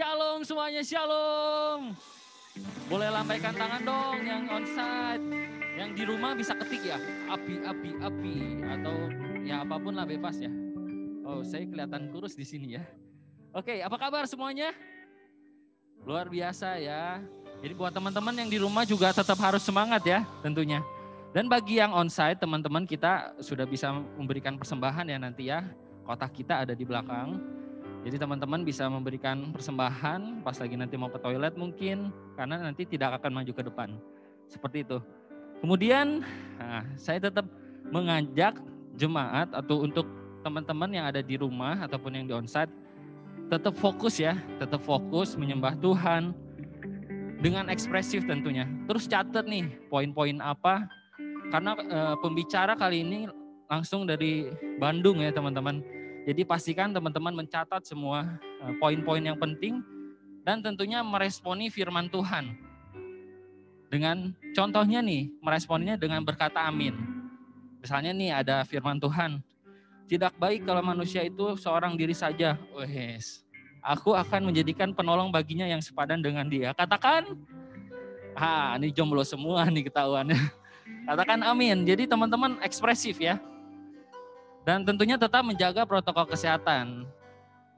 Shalom semuanya, shalom. Boleh lambaikan tangan dong yang onsite. Yang di rumah bisa ketik ya, api. Atau ya apapun lah bebas ya. Oh saya kelihatan kurus di sini ya. Oke, apa kabar semuanya? Luar biasa ya. Jadi buat teman-teman yang di rumah juga tetap harus semangat ya tentunya. Dan bagi yang onsite teman-teman kita sudah bisa memberikan persembahan ya nanti ya. Kotak kita ada di belakang. Jadi teman-teman bisa memberikan persembahan pas lagi nanti mau ke toilet mungkin. Karena nanti tidak akan maju ke depan. Seperti itu. Kemudian saya tetap mengajak jemaat atau untuk teman-teman yang ada di rumah ataupun yang di onsite. Tetap fokus ya. Tetap fokus menyembah Tuhan. Dengan ekspresif tentunya. Terus catat nih poin-poin apa. Karena pembicara kali ini langsung dari Bandung ya teman-teman. Jadi pastikan teman-teman mencatat semua poin-poin yang penting dan tentunya meresponi firman Tuhan. Dengan contohnya nih, meresponnya dengan berkata amin. Misalnya nih ada firman Tuhan, tidak baik kalau manusia itu seorang diri saja. Wes, aku akan menjadikan penolong baginya yang sepadan dengan dia. Katakan, ini jomblo semua nih ketahuannya. Katakan amin. Jadi teman-teman ekspresif ya. Dan tentunya tetap menjaga protokol kesehatan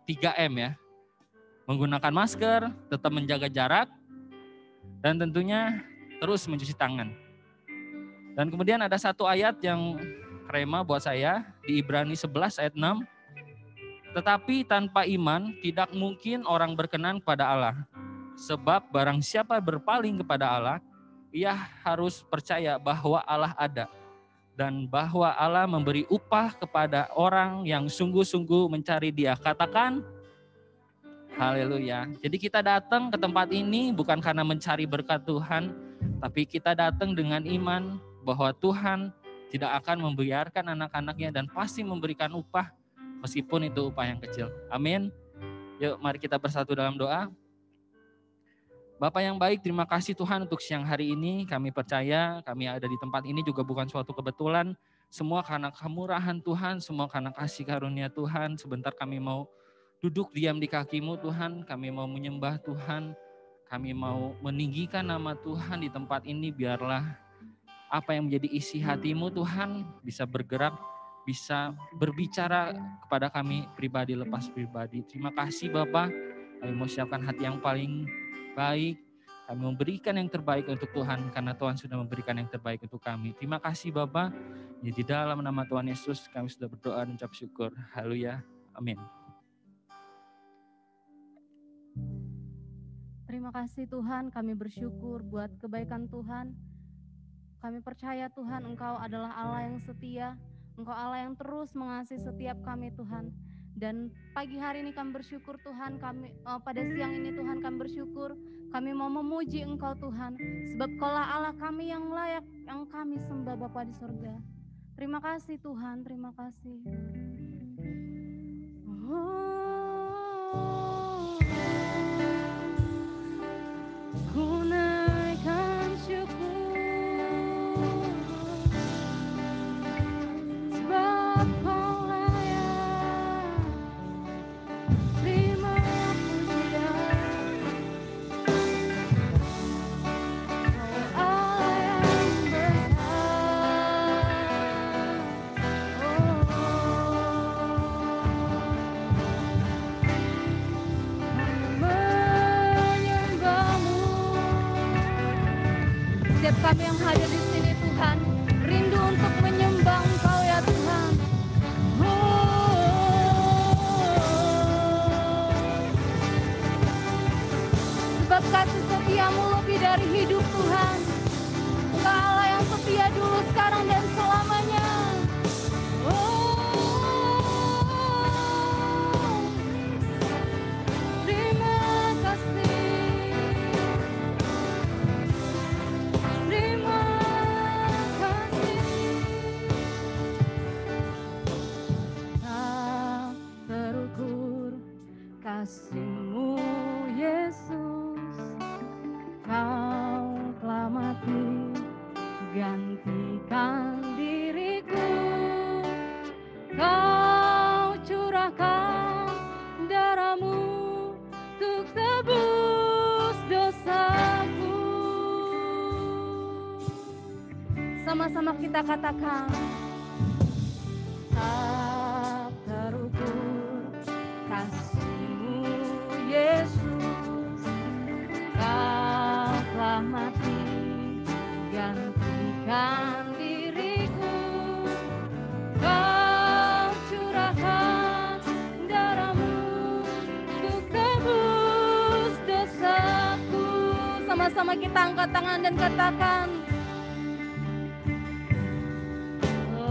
3M ya. Menggunakan masker, tetap menjaga jarak, dan tentunya terus mencuci tangan. Dan kemudian ada satu ayat yang rema buat saya di Ibrani 11 ayat 6. Tetapi tanpa iman tidak mungkin orang berkenan kepada Allah. Sebab barang siapa berpaling kepada Allah, ia harus percaya bahwa Allah ada. Dan bahwa Allah memberi upah kepada orang yang sungguh-sungguh mencari Dia. Katakan, haleluya. Jadi kita datang ke tempat ini bukan karena mencari berkat Tuhan, tapi kita datang dengan iman bahwa Tuhan tidak akan membiarkan anak-anaknya dan pasti memberikan upah meskipun itu upah yang kecil. Amin. Yuk mari kita bersatu dalam doa. Bapak yang baik, terima kasih Tuhan untuk siang hari ini. Kami percaya kami ada di tempat ini juga bukan suatu kebetulan. Semua karena kemurahan Tuhan, semua karena kasih karunia Tuhan. Sebentar kami mau duduk diam di kaki-Mu Tuhan. Kami mau menyembah Tuhan. Kami mau meninggikan nama Tuhan di tempat ini. Biarlah apa yang menjadi isi hati-Mu Tuhan bisa bergerak, bisa berbicara kepada kami pribadi lepas pribadi. Terima kasih Bapak. Kami mau siapkan hati yang paling baik, kami memberikan yang terbaik untuk Tuhan karena Tuhan sudah memberikan yang terbaik untuk kami. Terima kasih Bapa. Di dalam nama Tuhan Yesus kami sudah berdoa dan ucap syukur. Haleluya. Amin. Terima kasih Tuhan, kami bersyukur buat kebaikan Tuhan. Kami percaya Tuhan Engkau adalah Allah yang setia, Engkau Allah yang terus mengasihi setiap kami Tuhan. Dan pagi hari ini kami bersyukur Tuhan, pada siang ini Tuhan kami bersyukur, kami mau memuji Engkau Tuhan, sebab Kaulah Allah kami yang layak, yang kami sembah Bapa di surga. Terima kasih Tuhan, terima kasih. Ku naikkan syukur, sebab Kau layak terima pujian. Kau Allah yang besar. Setiap kami yang hadir di sini Tuhan, rindu untuk menyembah Engkau ya Tuhan. Sebab kasih setiamu lebih dari hidup Tuhan. Engkau Allah yang setia dulu, sekarang dan selamanya. Terima kasih. Terima kasih. Tak terukur kasih-Mu Yesus, Kau telah mati gantikan sama-sama kita katakan. Tak terukur kasih-Mu Yesus, Kau telah mati gantikan diriku. Kau curahkan darah-Mu untuk tebus dosaku. Sama-sama kita angkat tangan dan katakan,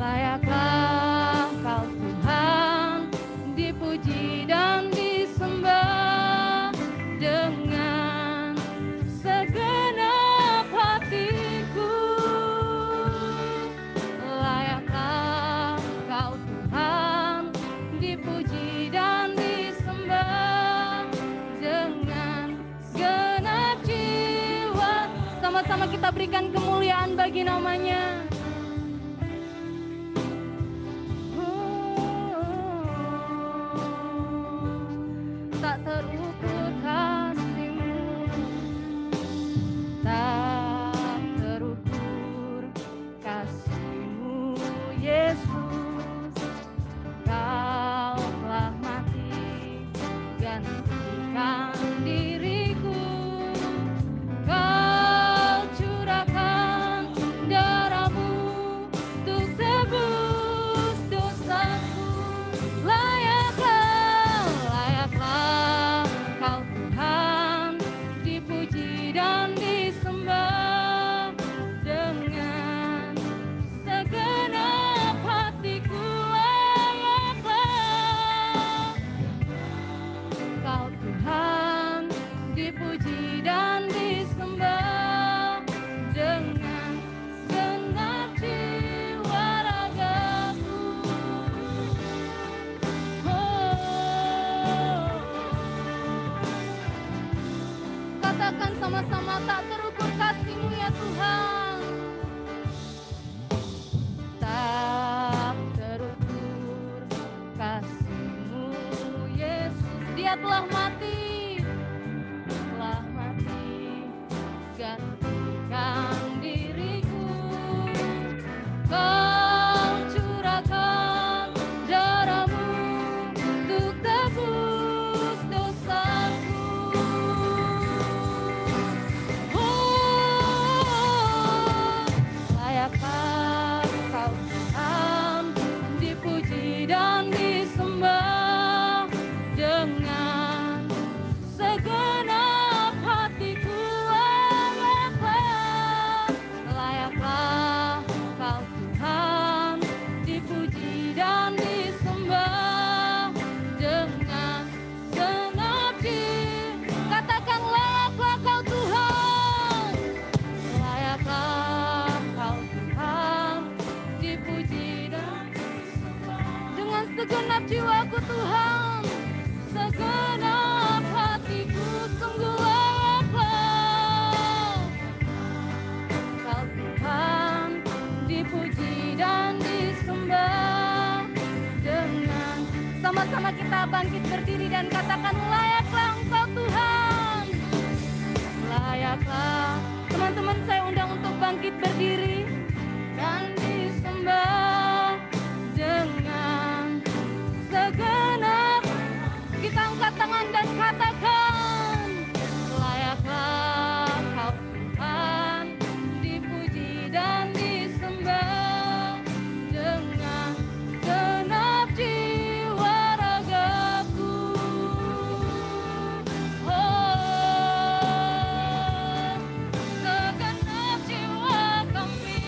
layaklah Kau Tuhan dipuji dan disembah dengan segenap hatiku. Layaklah Kau Tuhan dipuji dan disembah dengan segenap jiwa. Sama-sama kita berikan kemuliaan bagi nama-Nya. Tak terukur kasih-Mu, tak terukur kasih-Mu Yesus, Kau telah mati gantikan diriku. Kau curahkan darah-Mu untuk tebus dosaku. Layaklah Kau Tuhan dipuji dan disembah dengan segenap hatiku. Layaklah Kau Tuhan dipuji dan disembah dengan segenap jiwa ragaku. Katakan sama-sama, tak terukur kasih-Mu ya Tuhan. Tak terukur kasih-Mu Yesus, Dia telah mati gantikan diriku. Kau curahkan darah-Mu untuk tebus dosaku. Layaklah Kau Tuhan dipuji dan disembah dengan segenap hatiku. Layaklah Kau Tuhan dipuji dan disembah dengan segenap jiwa. Katakan, layaklah Kau Tuhan, layaklah Kau Tuhan dipuji dan disembah dengan segenap jiwaku Tuhan, segenap hatiku. Sungguh layaklah Kau Tuhan dipuji dan disembah dengan. Sama-sama kita bangkit berdiri dan katakan, layaklah Engkau Tuhan. Layaklah. Teman-teman saya undang untuk bangkit berdiri dan disembah dengan segenap. Kita angkat tangan dan katakan, layaklah Kau Tuhan dipuji dan disembah dengan genap jiwa ragaku. Segenap jiwa kami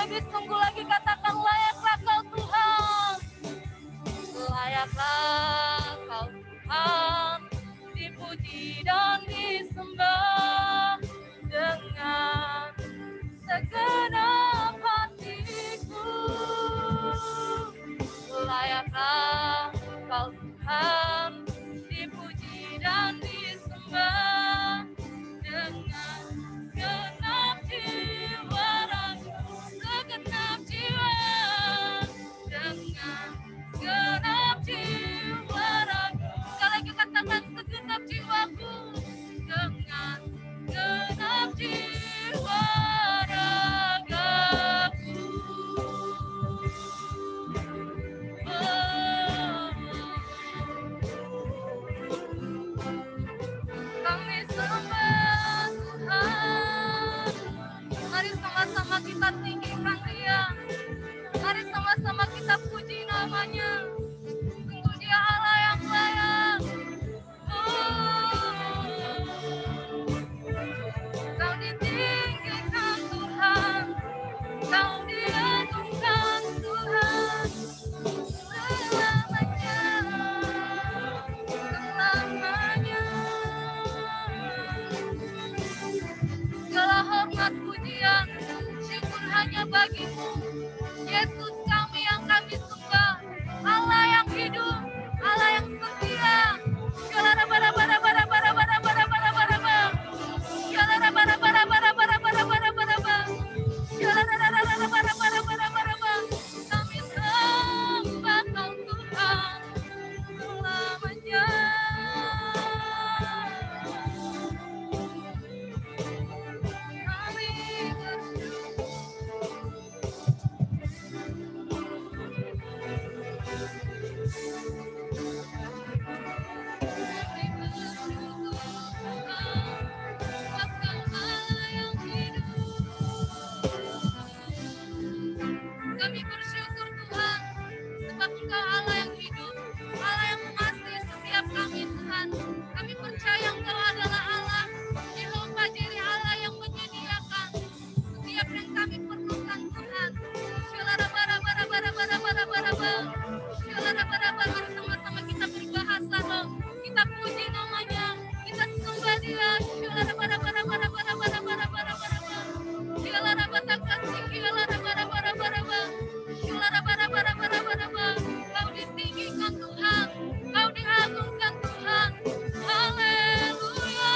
lebih sungguh lagi katakan layaklah Kau Tuhan. Layaklah Kau Tuhan, dipuji dan disembah dengan segenap hatiku. Layaklah Kau Tuhan, dipuji dan disembah dengan segenap jiwa raga, segenap jiwa, dengan segenap jiwa raga. Sekali lagi katakan segenap jiwaku, dengan segenap jiwa ragaku. Kami sembah Tuhan. Mari sama-sama kita tinggikan Dia. Mari sama-sama kita puji namanya. Sungguh Dia Allah yang layak. Kau ditinggikan Tuhan. Kau diagungkan Tuhan. Selamanya. Selamanya. Segala hormat pujian, syukur hanya bagimu. Yesus kami yang kami sembah, Allah yang hidup, Allah yang setia. Kami sembah Kau Tuhan selamanya. Kami Kami bersyukur Tuhan, sebab Engkau Allah yang hidup, Allah yang mengasihi setiap kami Tuhan. Kami percaya Engkau adalah Allah, Yehova Jireh, Allah yang menyediakan setiap yang kami perlukan Tuhan. Mari sama-sama kita berbahasa loh, kita puji namanya, kita sembah Dia. Kau ditinggikan Tuhan, Kau diagungkan Tuhan. Haleluya.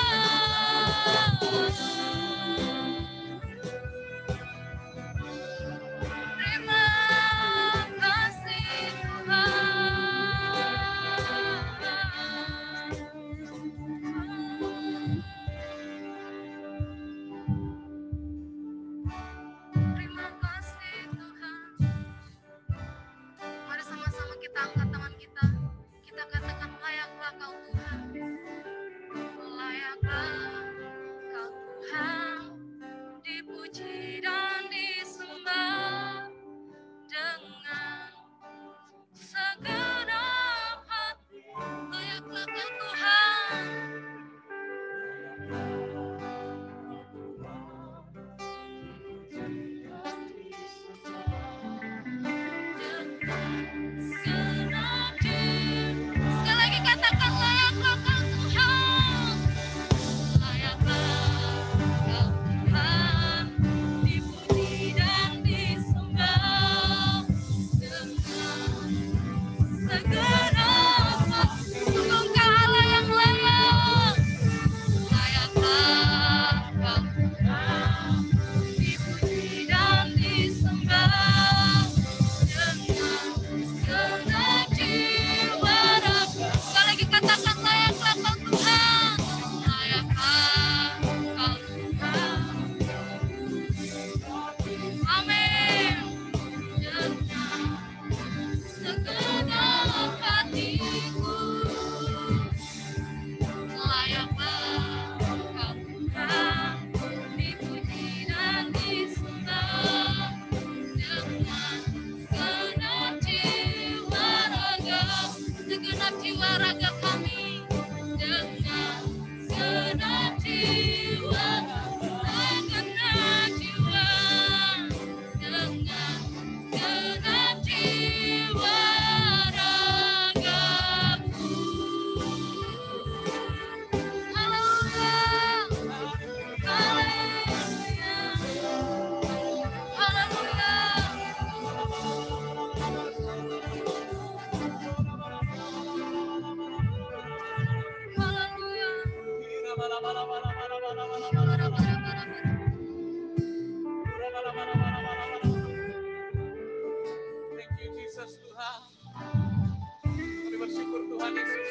Tuhan Yesus.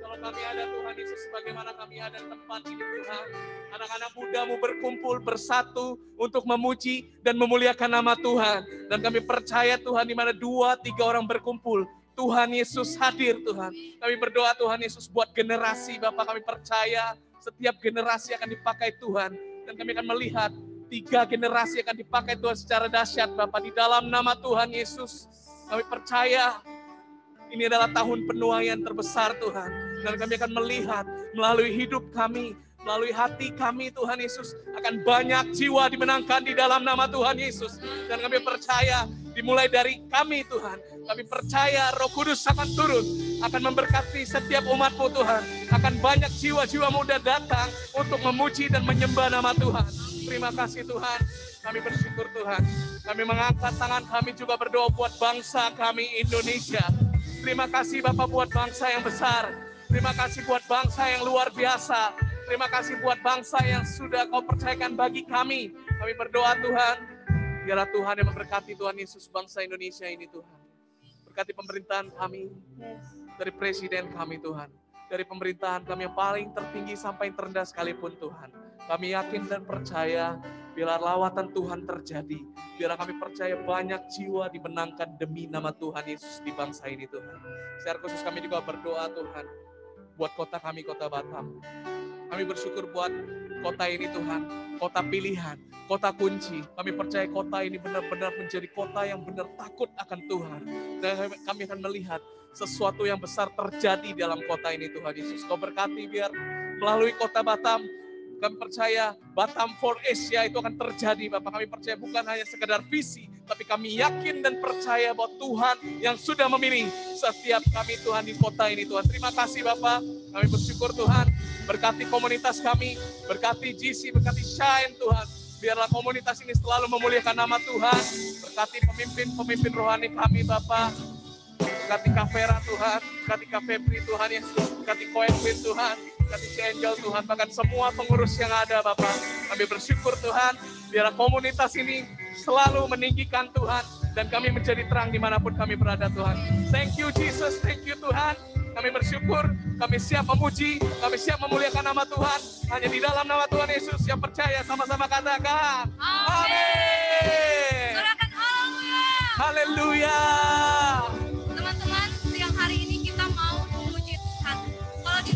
Kalau kami ada Tuhan Yesus, bagaimana kami ada di tempat ini Tuhan. Anak-anak mudamu berkumpul bersatu untuk memuji dan memuliakan nama Tuhan. Dan kami percaya Tuhan, di mana 2-3 orang berkumpul, Tuhan Yesus hadir Tuhan. Kami berdoa Tuhan Yesus buat generasi Bapak, kami percaya setiap generasi akan dipakai Tuhan. Dan kami akan melihat 3 generasi akan dipakai Tuhan secara dahsyat Bapak. Di dalam nama Tuhan Yesus, kami percaya ini adalah tahun penuaian terbesar Tuhan. Dan kami akan melihat melalui hidup kami, melalui hati kami Tuhan Yesus, akan banyak jiwa dimenangkan di dalam nama Tuhan Yesus. Dan kami percaya dimulai dari kami Tuhan. Kami percaya Roh Kudus akan turun, akan memberkati setiap umat-Mu Tuhan. Akan banyak jiwa-jiwa muda datang untuk memuji dan menyembah nama Tuhan. Terima kasih Tuhan, kami bersyukur Tuhan. Kami mengangkat tangan kami juga berdoa buat bangsa kami Indonesia. Terima kasih Bapak buat bangsa yang besar. Terima kasih buat bangsa yang luar biasa. Terima kasih buat bangsa yang sudah Kau percayakan bagi kami. Kami berdoa Tuhan, biarlah Tuhan yang memberkati Tuhan Yesus bangsa Indonesia ini Tuhan. Berkati pemerintahan kami, dari presiden kami Tuhan. Dari pemerintahan kami yang paling tertinggi sampai yang terendah sekalipun Tuhan. Kami yakin dan percaya biarlah lawatan Tuhan terjadi. Biarlah kami percaya banyak jiwa dimenangkan demi nama Tuhan Yesus di bangsa ini Tuhan. Secara khusus kami juga berdoa Tuhan buat kota kami, kota Batam. Kami bersyukur buat kota ini Tuhan, kota pilihan, kota kunci. Kami percaya kota ini benar-benar menjadi kota yang benar takut akan Tuhan. Dan kami akan melihat sesuatu yang besar terjadi dalam kota ini Tuhan Yesus. Kau berkati biar melalui kota Batam, kami percaya Batam for Asia itu akan terjadi Bapak. Kami percaya bukan hanya sekedar visi, tapi kami yakin dan percaya bahwa Tuhan yang sudah memilih setiap kami Tuhan di kota ini Tuhan. Terima kasih Bapak, kami bersyukur Tuhan. Berkati komunitas kami, berkati GC, berkati Shine Tuhan. Biarlah komunitas ini selalu memuliakan nama Tuhan. Berkati pemimpin rohani kami Bapak. Berkati Kak Vera Tuhan, berkati Kak Febri Tuhan Yesus, berkati Koenwin Tuhan, berkati si Angel Tuhan, bahkan semua pengurus yang ada Bapak. Kami bersyukur Tuhan, biarlah komunitas ini selalu meninggikan Tuhan, dan kami menjadi terang dimanapun kami berada Tuhan. Thank you Jesus, thank you Tuhan. Kami bersyukur, kami siap memuji, kami siap memuliakan nama Tuhan. Hanya di dalam nama Tuhan Yesus yang percaya, sama-sama katakan. Amin. Sorakan haleluya. Haleluya. Teman-teman, siang hari ini kita mau memuji Tuhan. Kalau di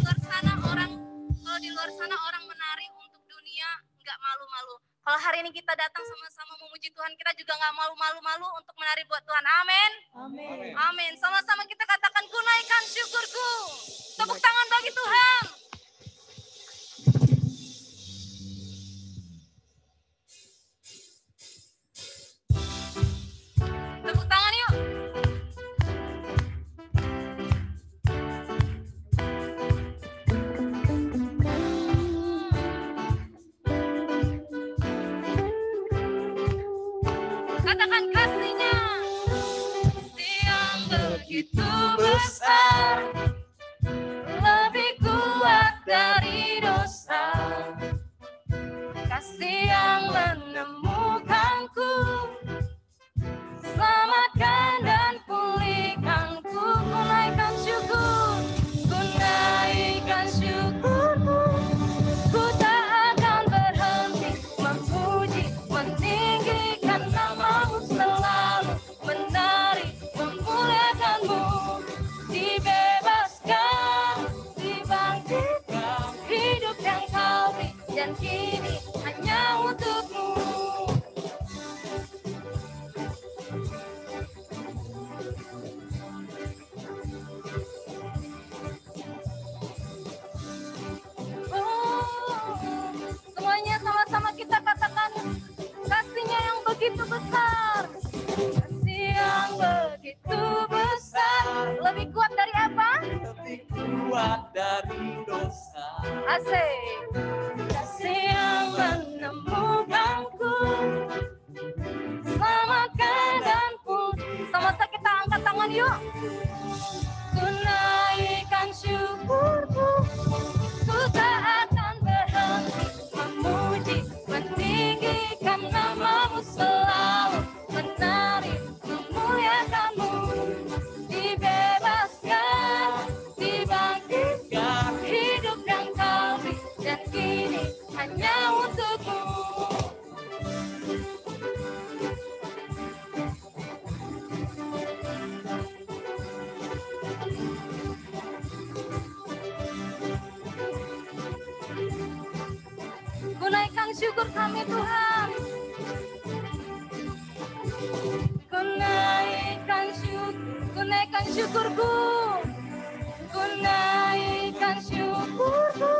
luar sana orang menari untuk dunia nggak malu-malu. Kalau hari ini kita datang sama-sama memuji Tuhan, kita juga nggak malu-malu untuk menari buat Tuhan. Amin. Amin. Amin. Sama-sama kita katakan, ku naikkan syukurku. Tepuk tangan bagi Tuhan. Tepuk tangan yuk. Katakan kasihnya. Yang begitu besar, lebih kuat dari dosa. Kasih yang menemukanku, selamatkan dan pulihkanku. Ku naikkan syukur, ku naikkan syukurku. Ku tak akan berhenti memuji, meninggikan namamu, selalu menari, memuliakanmu. Dibebaskan, dibangkitkan, hidup yang kau beri, dan kini hanya untukmu. Semuanya sama-sama kita katakan, kasihnya yang begitu besar. Kasih yang begitu besar, lebih kuat dari apa? Lebih kuat dari dosa. Asik. Kasih yang menemukanku, selamatkan dan pulih. Sama-sama kita angkat tangan yuk. Ku naikkan syukurku, ku tak akan berhenti memuji, meninggikan namamu, selalu menari, memuliakanmu. Dibebaskan, syukur kami Tuhan. Ku naikkan syukurku, ku naikkan syukurku.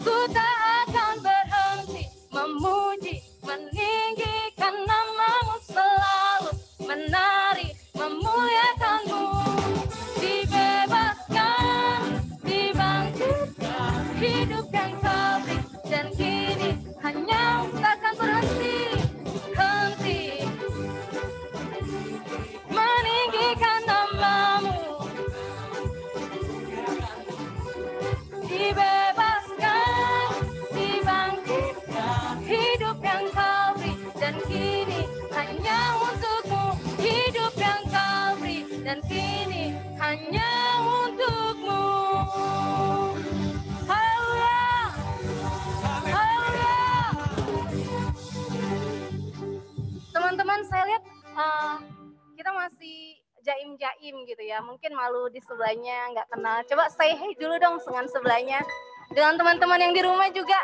Ku tak akan berhenti memuji, meninggikan namamu, selalu menari, memuliakanmu. Dibebaskan, dibangkitkan, hidup yang kau beri, dan kini hanya takkan berhenti, henti, meninggikan namamu. Dibebaskan, dibangkitkan, hidup yang kau beri, dan kini hanya untukmu. Hidup yang kau beri, dan kini hanya untukmu. Haleluya, haleluya. Teman-teman, saya lihat kita masih jaim-jaim gitu ya. Mungkin malu di sebelahnya, nggak kenal. Coba say hey dulu dong dengan sebelahnya. Dengan teman-teman yang di rumah juga,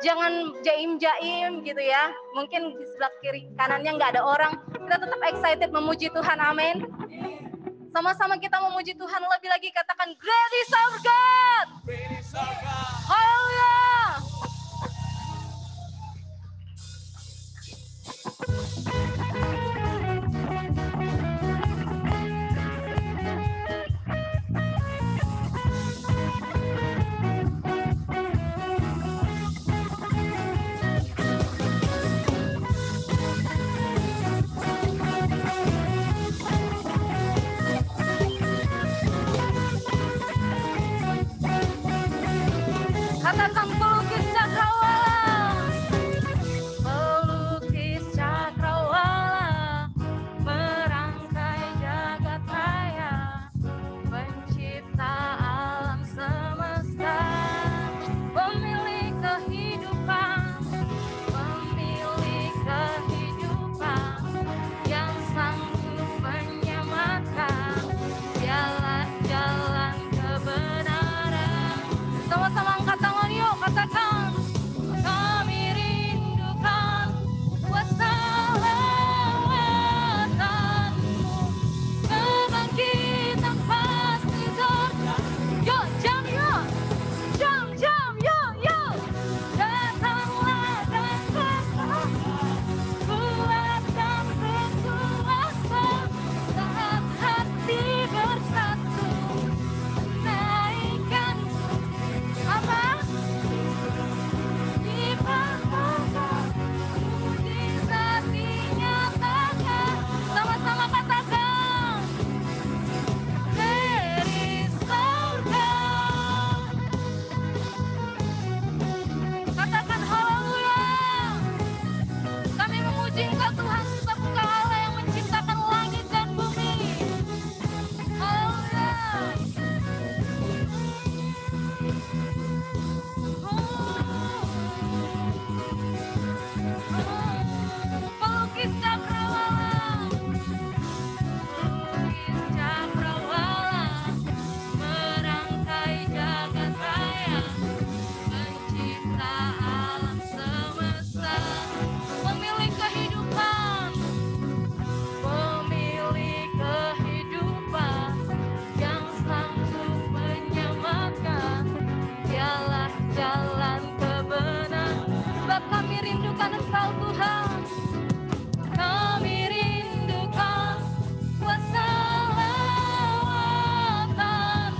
jangan jaim-jaim gitu ya. Mungkin di sebelah kiri kanannya nggak ada orang. Kita tetap excited memuji Tuhan, amin. Sama-sama kita memuji Tuhan, lebih lagi katakan great is our God. Haleluya. Katakan pelukis cakrawala, pelukis cakrawala, merangkai jagat raya, pencipta alam semesta, pemilik kehidupan, yang sanggup menyelamatkan, dialah jalan kebenaran. Sama-sama angkat tangan yuk, katakan kami rindukan kuasa lewatan-Mu, kebangkitan pasti terjadi. Yuk, jam yuk, jam yuk, datanglah dan kuatkan berkuasa, saat hati bersatu, naikkan apa? Dipaksakan, mujizat dinyatakan. Sama-sama katakan, dari surga. Katakan haleluya. Kami memuji Engkau Tuhan, sebab Engkau Allah yang menciptakan langit dan bumi. Haleluya. Pelukis cakrawala, merangkai jagat raya, pencipta alam semesta, pemilik kehidupan, yang sanggup menyelamatkan, dialah jalan kebenaran. Sebab kami rindukan Engkau Tuhan, kami rindukan kuasa lewatan,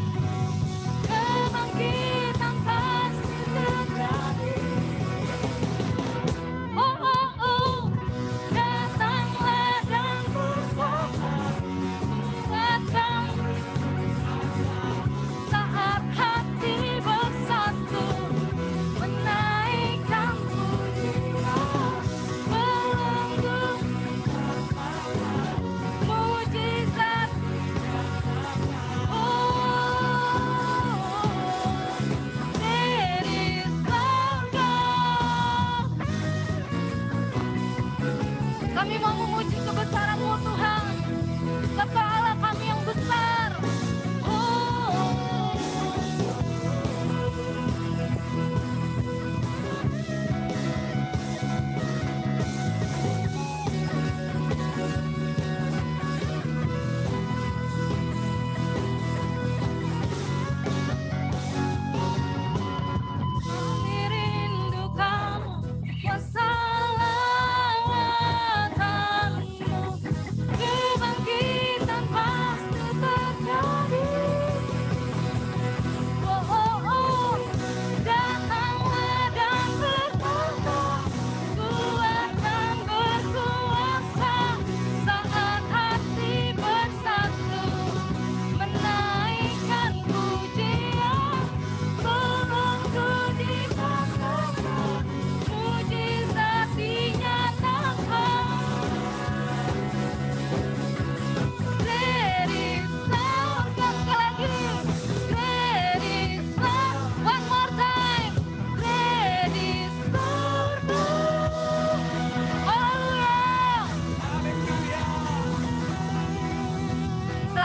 kebangkitan pasti terjadi. Oh, oh, oh, datanglah dan kuatkan, saat hati bersatu, menaikkan pujian, belenggu mujizat. Dari surga kami mau memuji kebesaran-Mu Tuhan, sebab Kau Allah kami yang besar.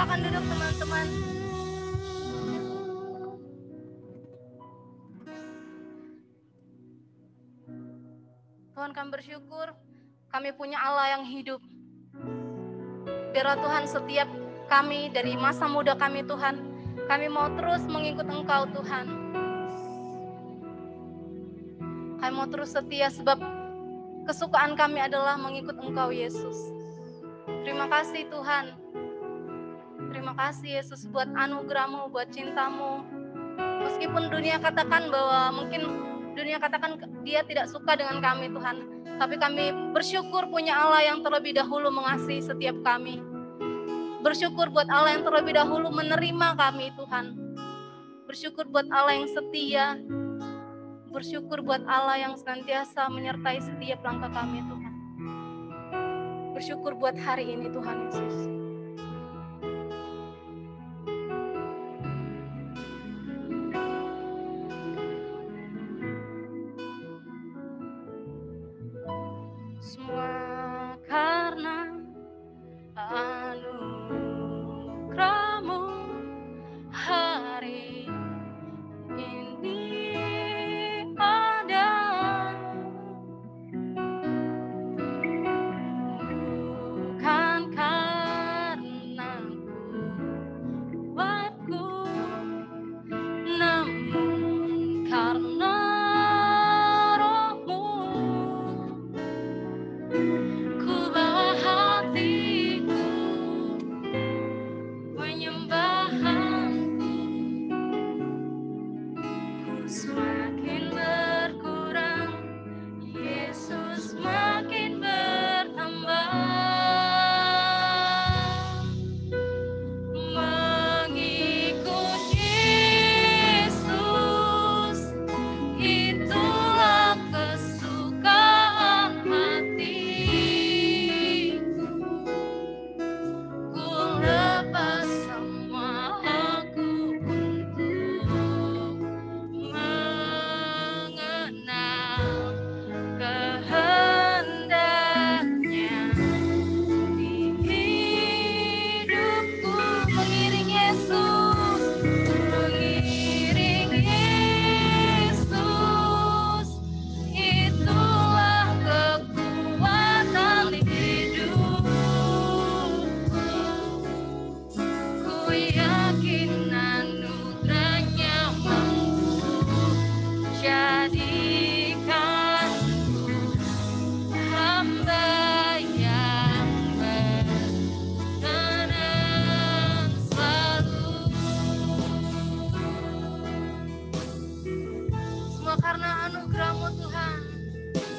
Silakan duduk teman-teman. Tuhan, kami bersyukur kami punya Allah yang hidup. Biarlah Tuhan setiap kami dari masa muda kami Tuhan, kami mau terus mengikut Engkau Tuhan. Kami mau terus setia sebab kesukaan kami adalah mengikut Engkau Yesus. Terima kasih Tuhan. Terima kasih Yesus buat anugerah-Mu, buat cinta-Mu. Meskipun dunia katakan bahwa mungkin dunia katakan dia tidak suka dengan kami Tuhan, tapi kami bersyukur punya Allah yang terlebih dahulu mengasihi setiap kami. Bersyukur buat Allah yang terlebih dahulu menerima kami Tuhan. Bersyukur buat Allah yang setia. Bersyukur buat Allah yang senantiasa menyertai setiap langkah kami Tuhan. Bersyukur buat hari ini Tuhan Yesus. Semua karena anugerah-Mu hari ini ada. Bukan karena kuatku, namun karena Roh-Mu. Ku bawa hatiku penyembahanku, ku semakin berkurang, Yesus makin bertambah. Mengikut Yesus, itulah kesukaan hatiku. Ku lepas semua aku untuk mengenal kehendaknya di hidupku. Mengiring Yesus, mengiring Yesus, itulah kekuatan hidupku. Ku yakin anugerah-Nya mampu jadikanku hamba yang berkenan selalu. Semua karena anugerah-Mu Tuhan,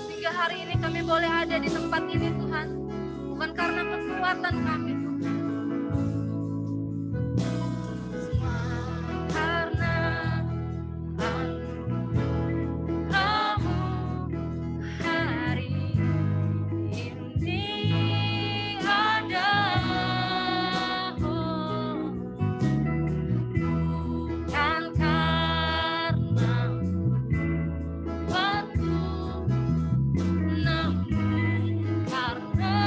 sehingga hari ini kami boleh ada di tempat ini Tuhan, bukan karena kekuatan kami Tuhan. Semua karena anugerah-Mu hari ini ada. Bukan karena kuatku, namun karena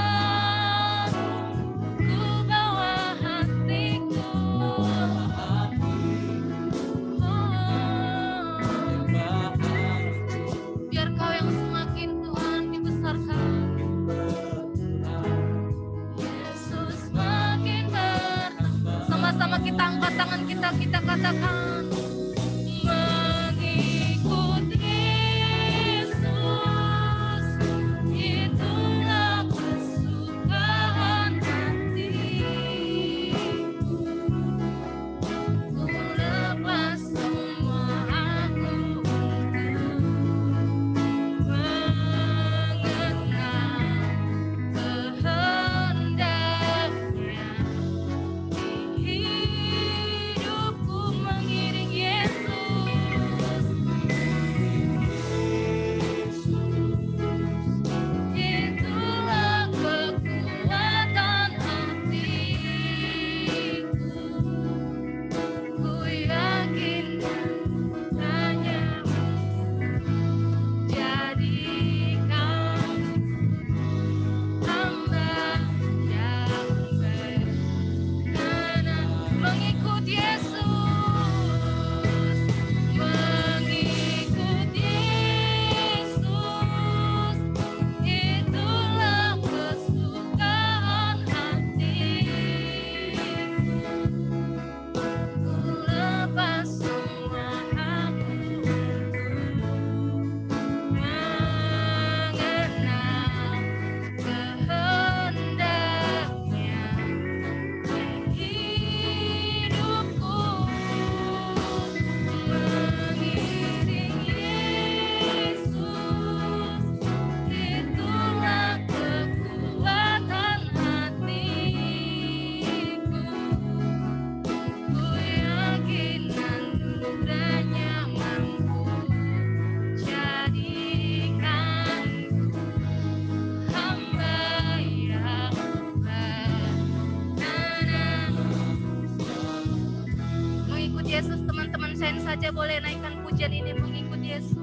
ku bawa hatiku. Biar Kau yang semakin Tuhan dibesarkan, Yesus makin bertambah. Sama-sama kita angkat tangan kita katakan, mengikut Yesus, itulah kesukaan hatiku. Ku lepas semua aku untuk mengenal kehendaknya di hidupku. Mengiring Chen saja boleh naikkan pujian ini mengikut Yesus.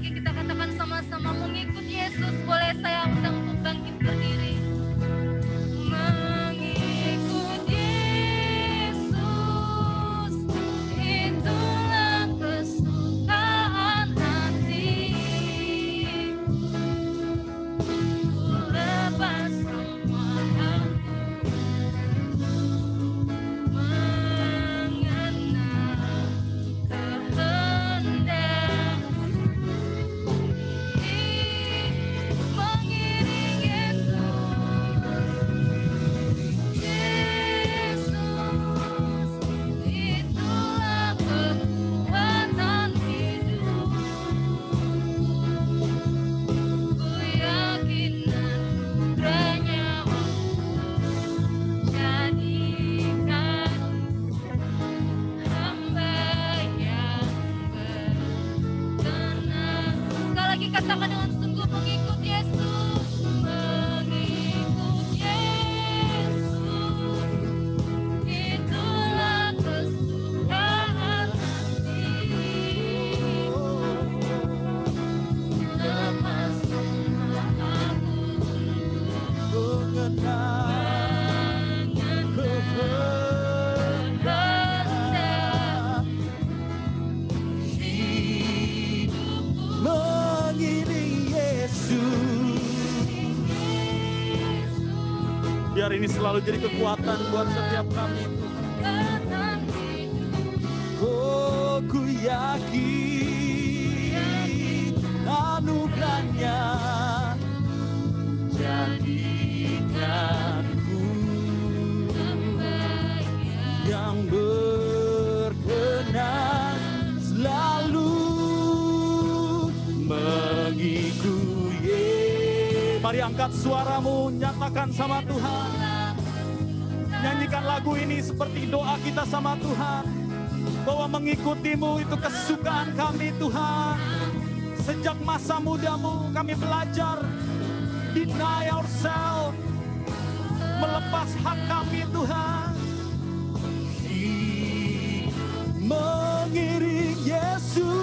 Kita katakan sama-sama mengikut Yesus. Boleh saya undang untuk bangkit berdiri. Mengikut Yesus, itulah kesukaan hati. Ku lepas semua aku mengenal kehendak. Katakan dengan sungguh mengikut Yesus, mengikut Yesus, itulah kesukaan hati. Lepas semua aku mengenal kehendak hidupku. Biar ini selalu jadi kekuatan buat setiap kami. Oh, ku yakin anugerahnya jadikanku yang berkenan selalu mengikuti. Mari angkat suaramu, nyatakan sama Tuhan. Nyanyikan lagu ini seperti doa kita sama Tuhan. Bahwa mengikutimu itu kesukaan kami Tuhan. Sejak masa mudamu kami belajar deny ourselves, melepas hak kami Tuhan. Mengiring Yesus.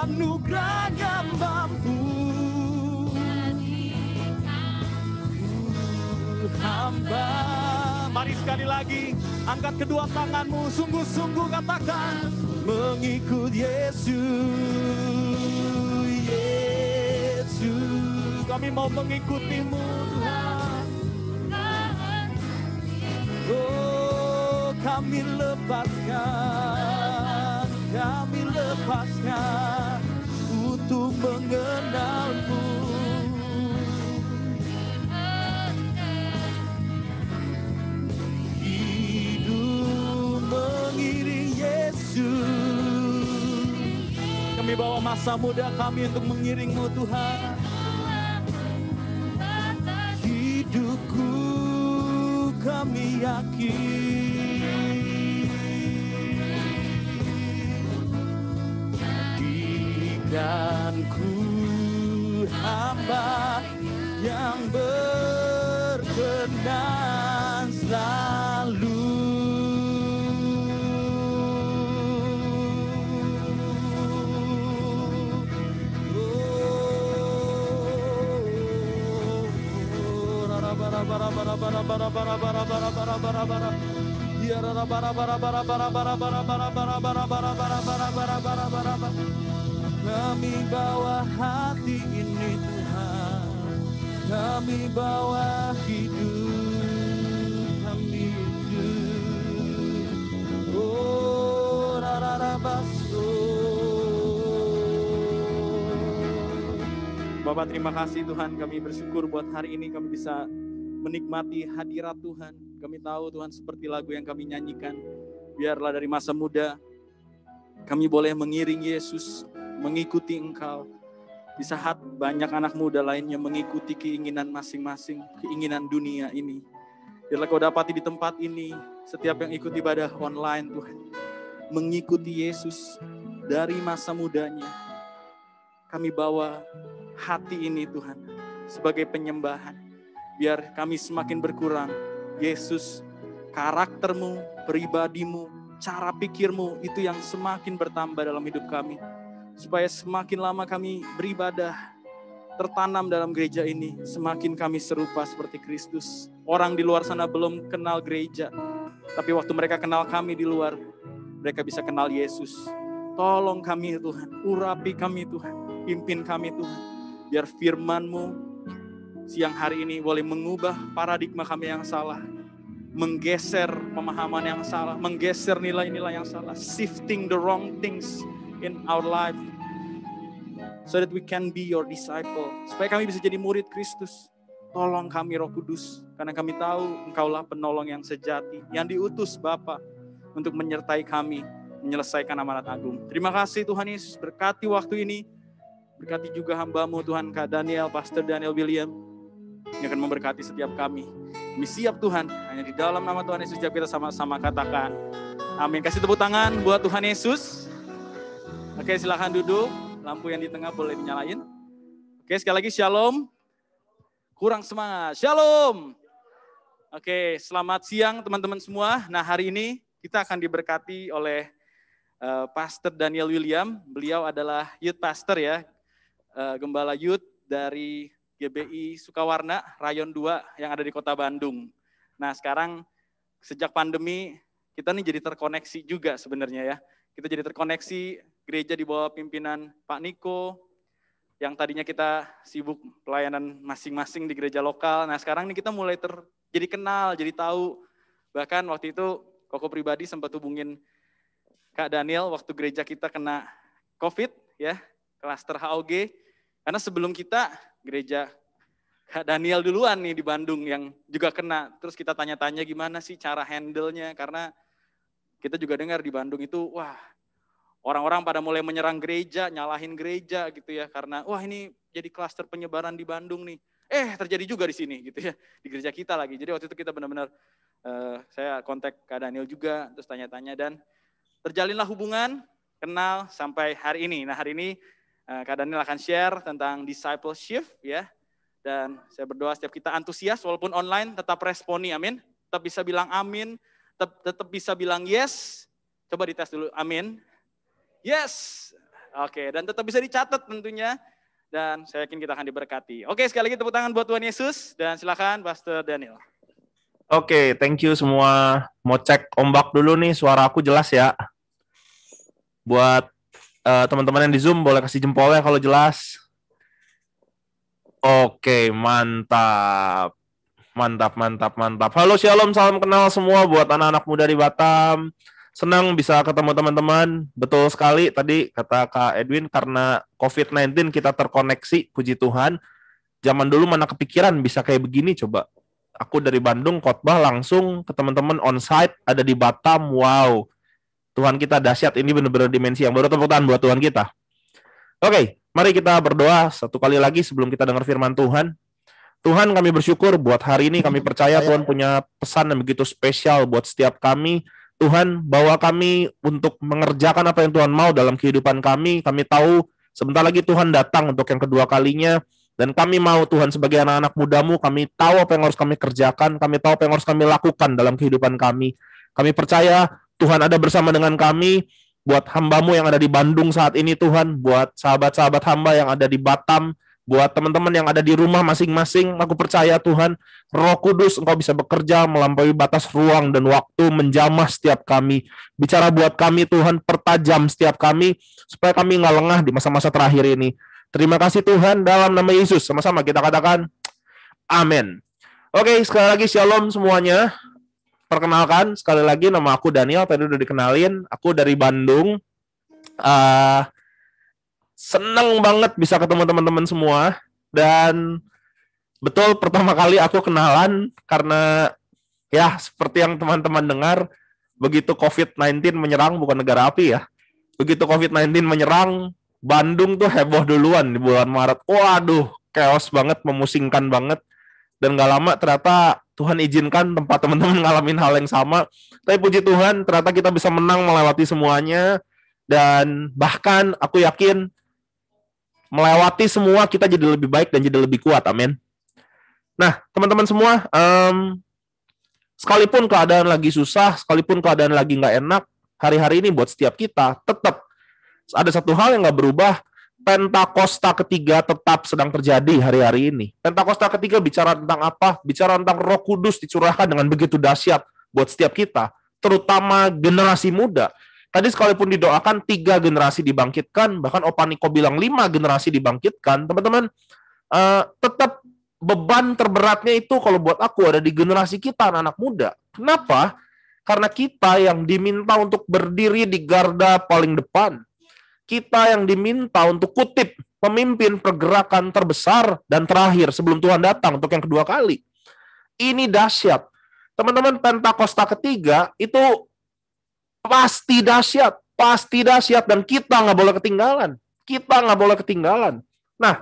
Anugerahnya mampu hamba. Mari sekali lagi angkat kedua tanganmu, sungguh-sungguh katakan mengikut Yesus. Yesus, kami mau mengikutimu Tuhan. Oh, kami lepaskan untuk mengenalmu. Hidup mengiring Yesus. Kami bawa masa muda kami untuk mengiringmu Tuhan. Hidupku kami yakin dan ku hamba yang berkenan selalu. Kami bawa hati ini Tuhan, kami bawa hidup kami Yesus. Oh, rarabaso. Bapak, terima kasih Tuhan, kami bersyukur buat hari ini kami bisa menikmati hadirat Tuhan. Kami tahu Tuhan seperti lagu yang kami nyanyikan, biarlah dari masa muda kami boleh mengiring Yesus, mengikuti Engkau. Di saat banyak anak muda lainnya mengikuti keinginan masing-masing, keinginan dunia ini. Biarlah Kau dapati di tempat ini, setiap yang ikut ibadah online Tuhan, mengikuti Yesus dari masa mudanya. Kami bawa hati ini Tuhan, sebagai penyembahan. Biar kami semakin berkurang. Yesus, karakter-Mu, pribadi-Mu, cara pikir-Mu, itu yang semakin bertambah dalam hidup kami. Supaya semakin lama kami beribadah, tertanam dalam gereja ini, semakin kami serupa seperti Kristus. Orang di luar sana belum kenal gereja, tapi waktu mereka kenal kami di luar, mereka bisa kenal Yesus. Tolong kami Tuhan, urapi kami Tuhan, pimpin kami Tuhan. Biar firman-Mu siang hari ini boleh mengubah paradigma kami yang salah, menggeser pemahaman yang salah, menggeser nilai-nilai yang salah, shifting the wrong things in our life, so that we can be your disciple, supaya kami bisa jadi murid Kristus. Tolong kami Roh Kudus, karena kami tahu Engkaulah penolong yang sejati, yang diutus Bapa untuk menyertai kami, menyelesaikan amanat agung. Terima kasih Tuhan Yesus, berkati waktu ini, berkati juga hamba-Mu Tuhan, Kak Daniel, Pastor Daniel William, yang akan memberkati setiap kami. Kami siap Tuhan, hanya di dalam nama Tuhan Yesus kita sama-sama katakan amin. Kasih tepuk tangan buat Tuhan Yesus. Oke, silakan duduk. Lampu yang di tengah boleh dinyalain. Oke, sekali lagi shalom. Kurang semangat. Shalom. Oke, selamat siang teman-teman semua. Nah, hari ini kita akan diberkati oleh Pastor Daniel William. Beliau adalah youth pastor ya. Gembala youth dari GBI Sukawarna, Rayon 2 yang ada di Kota Bandung. Nah, sekarang sejak pandemi kita nih jadi terkoneksi juga sebenarnya ya. Kita jadi terkoneksi gereja di bawah pimpinan Pak Niko, yang tadinya kita sibuk pelayanan masing-masing di gereja lokal. Nah, sekarang nih kita mulai jadi kenal, jadi tahu. Bahkan waktu itu Koko pribadi sempat hubungin Kak Daniel waktu gereja kita kena COVID ya, klaster HOG. Karena sebelum kita gereja Kak Daniel duluan nih di Bandung yang juga kena. Terus kita tanya-tanya gimana sih cara handle-nya, karena kita juga dengar di Bandung itu, wah orang-orang pada mulai menyerang gereja, nyalahin gereja gitu ya, karena wah ini jadi klaster penyebaran di Bandung nih. Terjadi juga di sini gitu ya, di gereja kita lagi. Jadi waktu itu kita benar-benar, saya kontak Kak Daniel juga, terus tanya-tanya dan terjalinlah hubungan, kenal sampai hari ini. Nah, hari ini Kak Daniel akan share tentang discipleship ya. Dan saya berdoa setiap kita antusias walaupun online tetap responi, amin. Tetap bisa bilang amin, tetap bisa bilang yes. Coba dites dulu, amin. Yes. Oke, dan tetap bisa dicatat tentunya. Dan saya yakin kita akan diberkati. Oke, sekali lagi tepuk tangan buat Tuhan Yesus. Dan silakan Pastor Daniel. Oke, thank you semua. Mau cek ombak dulu nih, suara aku jelas ya. Buat teman-teman yang di Zoom boleh kasih jempolnya kalau jelas. Oke, mantap. Mantap. Halo, shalom, salam kenal semua buat anak-anak muda di Batam. Senang bisa ketemu teman-teman. Betul sekali tadi kata Kak Edwin, karena COVID-19 kita terkoneksi, puji Tuhan. Zaman dulu mana kepikiran bisa kayak begini coba. Aku dari Bandung khotbah langsung ke teman-teman onsite ada di Batam. Wow. Tuhan kita dahsyat, ini benar-benar dimensi yang baru. Tepuk tangan buat Tuhan kita. Oke, mari kita berdoa satu kali lagi sebelum kita dengar firman Tuhan. Tuhan, kami bersyukur buat hari ini, kami percaya Tuhan punya pesan yang begitu spesial buat setiap kami. Tuhan, bawa kami untuk mengerjakan apa yang Tuhan mau dalam kehidupan kami. Kami tahu sebentar lagi Tuhan datang untuk yang kedua kalinya. Dan kami mau Tuhan sebagai anak-anak muda-Mu, kami tahu apa yang harus kami kerjakan, kami tahu apa yang harus kami lakukan dalam kehidupan kami. Kami percaya Tuhan ada bersama dengan kami, buat hamba-Mu yang ada di Bandung saat ini Tuhan, buat sahabat-sahabat hamba yang ada di Batam, Buat teman-teman yang ada di rumah masing-masing, aku percaya Tuhan, Roh Kudus Engkau bisa bekerja melampaui batas ruang dan waktu, menjamah setiap kami. Bicara buat kami Tuhan, pertajam setiap kami, supaya kami nggak lengah di masa-masa terakhir ini. Terima kasih Tuhan, dalam nama Yesus. Sama-sama kita katakan, amin. Oke, sekali lagi shalom semuanya. Perkenalkan, sekali lagi nama aku Daniel, tadi udah dikenalin. Aku dari Bandung. Seneng banget bisa ketemu teman-teman semua. Dan betul pertama kali aku kenalan karena ya seperti yang teman-teman dengar, begitu COVID-19 menyerang, bukan negara api ya. Begitu COVID-19 menyerang, Bandung tuh heboh duluan di bulan Maret. Waduh, chaos banget, memusingkan banget. Dan gak lama ternyata Tuhan izinkan tempat teman-teman ngalamin hal yang sama. Tapi puji Tuhan ternyata kita bisa menang melewati semuanya. Dan bahkan aku yakin melewati semua kita jadi lebih baik dan jadi lebih kuat, amin. Nah, teman-teman semua, sekalipun keadaan lagi susah, sekalipun keadaan lagi nggak enak, hari-hari ini buat setiap kita, tetap ada satu hal yang nggak berubah, Pentakosta ketiga tetap sedang terjadi hari-hari ini. Pentakosta ketiga bicara tentang apa? Bicara tentang Roh Kudus dicurahkan dengan begitu dahsyat buat setiap kita, terutama generasi muda. Tadi sekalipun didoakan 3 generasi dibangkitkan, bahkan Opa Niko bilang 5 generasi dibangkitkan, teman-teman, tetap beban terberatnya itu kalau buat aku ada di generasi kita, anak-anak muda. Kenapa? Karena kita yang diminta untuk berdiri di garda paling depan. Kita yang diminta untuk kutip, memimpin pergerakan terbesar dan terakhir sebelum Tuhan datang untuk yang kedua kali. Ini dahsyat. Teman-teman, Pentakosta ketiga itu pasti dahsyat, dan kita nggak boleh ketinggalan. Nah,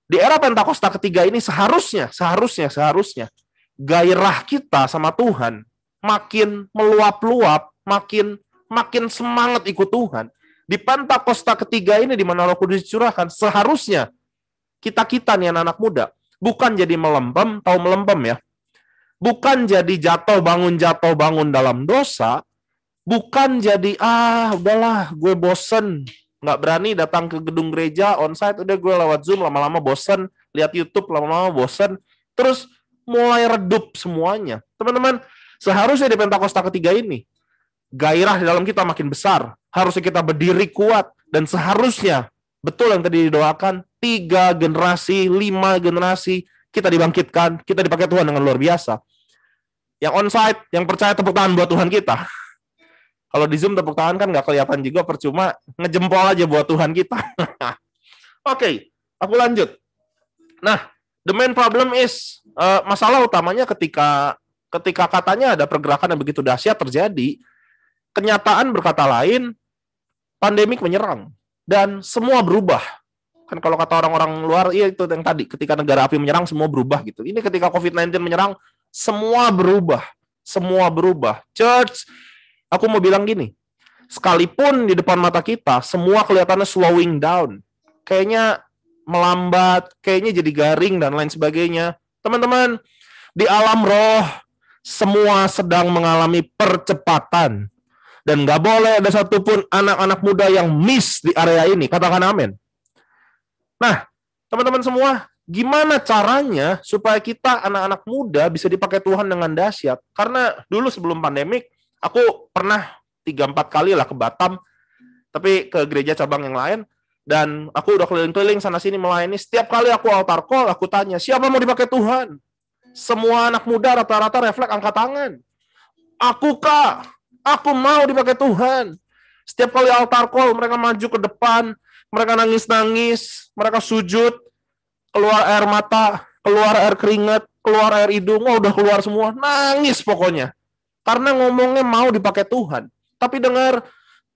di era Pentakosta ketiga ini seharusnya gairah kita sama Tuhan makin meluap-luap, makin semangat ikut Tuhan. Di Pentakosta ketiga ini di mana Roh Kudus dicurahkan, seharusnya kita nih anak-anak muda bukan jadi melempem, tahu melempem ya. Bukan jadi jatuh bangun dalam dosa, bukan jadi udahlah gue bosen, nggak berani datang ke gedung gereja onsite, udah gue lewat Zoom lama-lama bosen, lihat YouTube lama-lama bosen, terus mulai redup semuanya. Teman-teman, seharusnya di Pentakosta ketiga ini gairah di dalam kita makin besar, harusnya kita berdiri kuat, dan seharusnya betul yang tadi didoakan, 3 generasi, 5 generasi kita dibangkitkan, kita dipakai Tuhan dengan luar biasa. Yang onsite, yang percaya, tepuk tangan buat Tuhan kita. Kalau di Zoom tepuk tangan kan nggak kelihatan juga, percuma, ngejempol aja buat Tuhan kita. Oke, aku lanjut. Nah, the main problem is, masalah utamanya ketika katanya ada pergerakan yang begitu dahsyat terjadi, kenyataan berkata lain, pandemik menyerang, dan semua berubah. Kan kalau kata orang-orang luar, iya itu yang tadi, ketika negara api menyerang, semua berubah gitu. Ini ketika COVID-19 menyerang, semua berubah. Church, aku mau bilang gini, sekalipun di depan mata kita, semua kelihatannya slowing down. Kayaknya melambat, kayaknya jadi garing, dan lain sebagainya. Teman-teman, di alam roh, semua sedang mengalami percepatan. Dan nggak boleh ada satupun anak-anak muda yang miss di area ini. Katakan amin. Nah, teman-teman semua, gimana caranya supaya kita anak-anak muda bisa dipakai Tuhan dengan dahsyat? Karena dulu sebelum pandemik, aku pernah 3-4 kali lah ke Batam, tapi ke gereja cabang yang lain, dan aku udah keliling-keliling sana-sini melayani. Setiap kali aku altar call, aku tanya, siapa mau dipakai Tuhan? Semua anak muda rata-rata refleks angkat tangan. Aku kak, aku mau dipakai Tuhan. Setiap kali altar call, mereka maju ke depan, mereka nangis-nangis, mereka sujud, keluar air mata, keluar air keringat, keluar air hidung, udah keluar semua, nangis pokoknya. Karena ngomongnya mau dipakai Tuhan. Tapi dengar,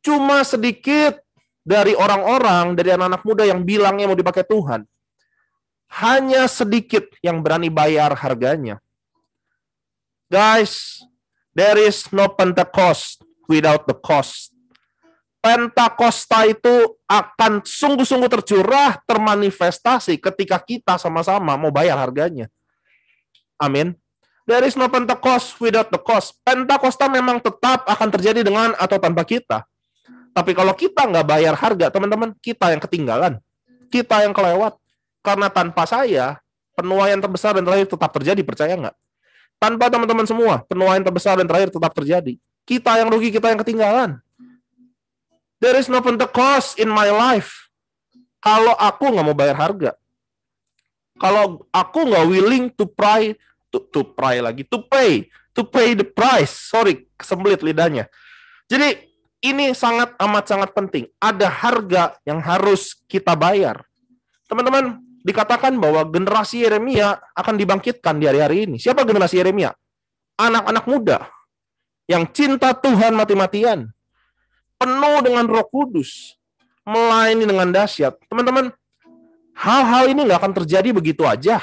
cuma sedikit dari orang-orang, dari anak-anak muda yang bilangnya mau dipakai Tuhan. Hanya sedikit yang berani bayar harganya. Guys, there is no Pentecost without the cost. Pentakosta itu akan sungguh-sungguh tercurah, termanifestasi ketika kita sama-sama mau bayar harganya. Amin. There is no Pentecost without the cost. Pentakosta memang tetap akan terjadi dengan atau tanpa kita. Tapi kalau kita nggak bayar harga, teman-teman, kita yang ketinggalan. kita yang kelewat. Karena tanpa saya, penuaian terbesar dan terakhir tetap terjadi, percaya nggak? Tanpa teman-teman semua, penuaian terbesar dan terakhir tetap terjadi. Kita yang rugi, kita yang ketinggalan. There is no Pentecost in my life. Kalau aku nggak mau bayar harga. Kalau aku nggak willing to pay the price. Sorry, kesembelit lidahnya. Jadi ini sangat sangat penting. Ada harga yang harus kita bayar. Teman-teman, dikatakan bahwa generasi Yeremia akan dibangkitkan di hari-hari ini. Siapa generasi Yeremia? Anak-anak muda yang cinta Tuhan mati-matian, penuh dengan Roh Kudus, melayani dengan dahsyat. Teman-teman, hal-hal ini nggak akan terjadi begitu aja.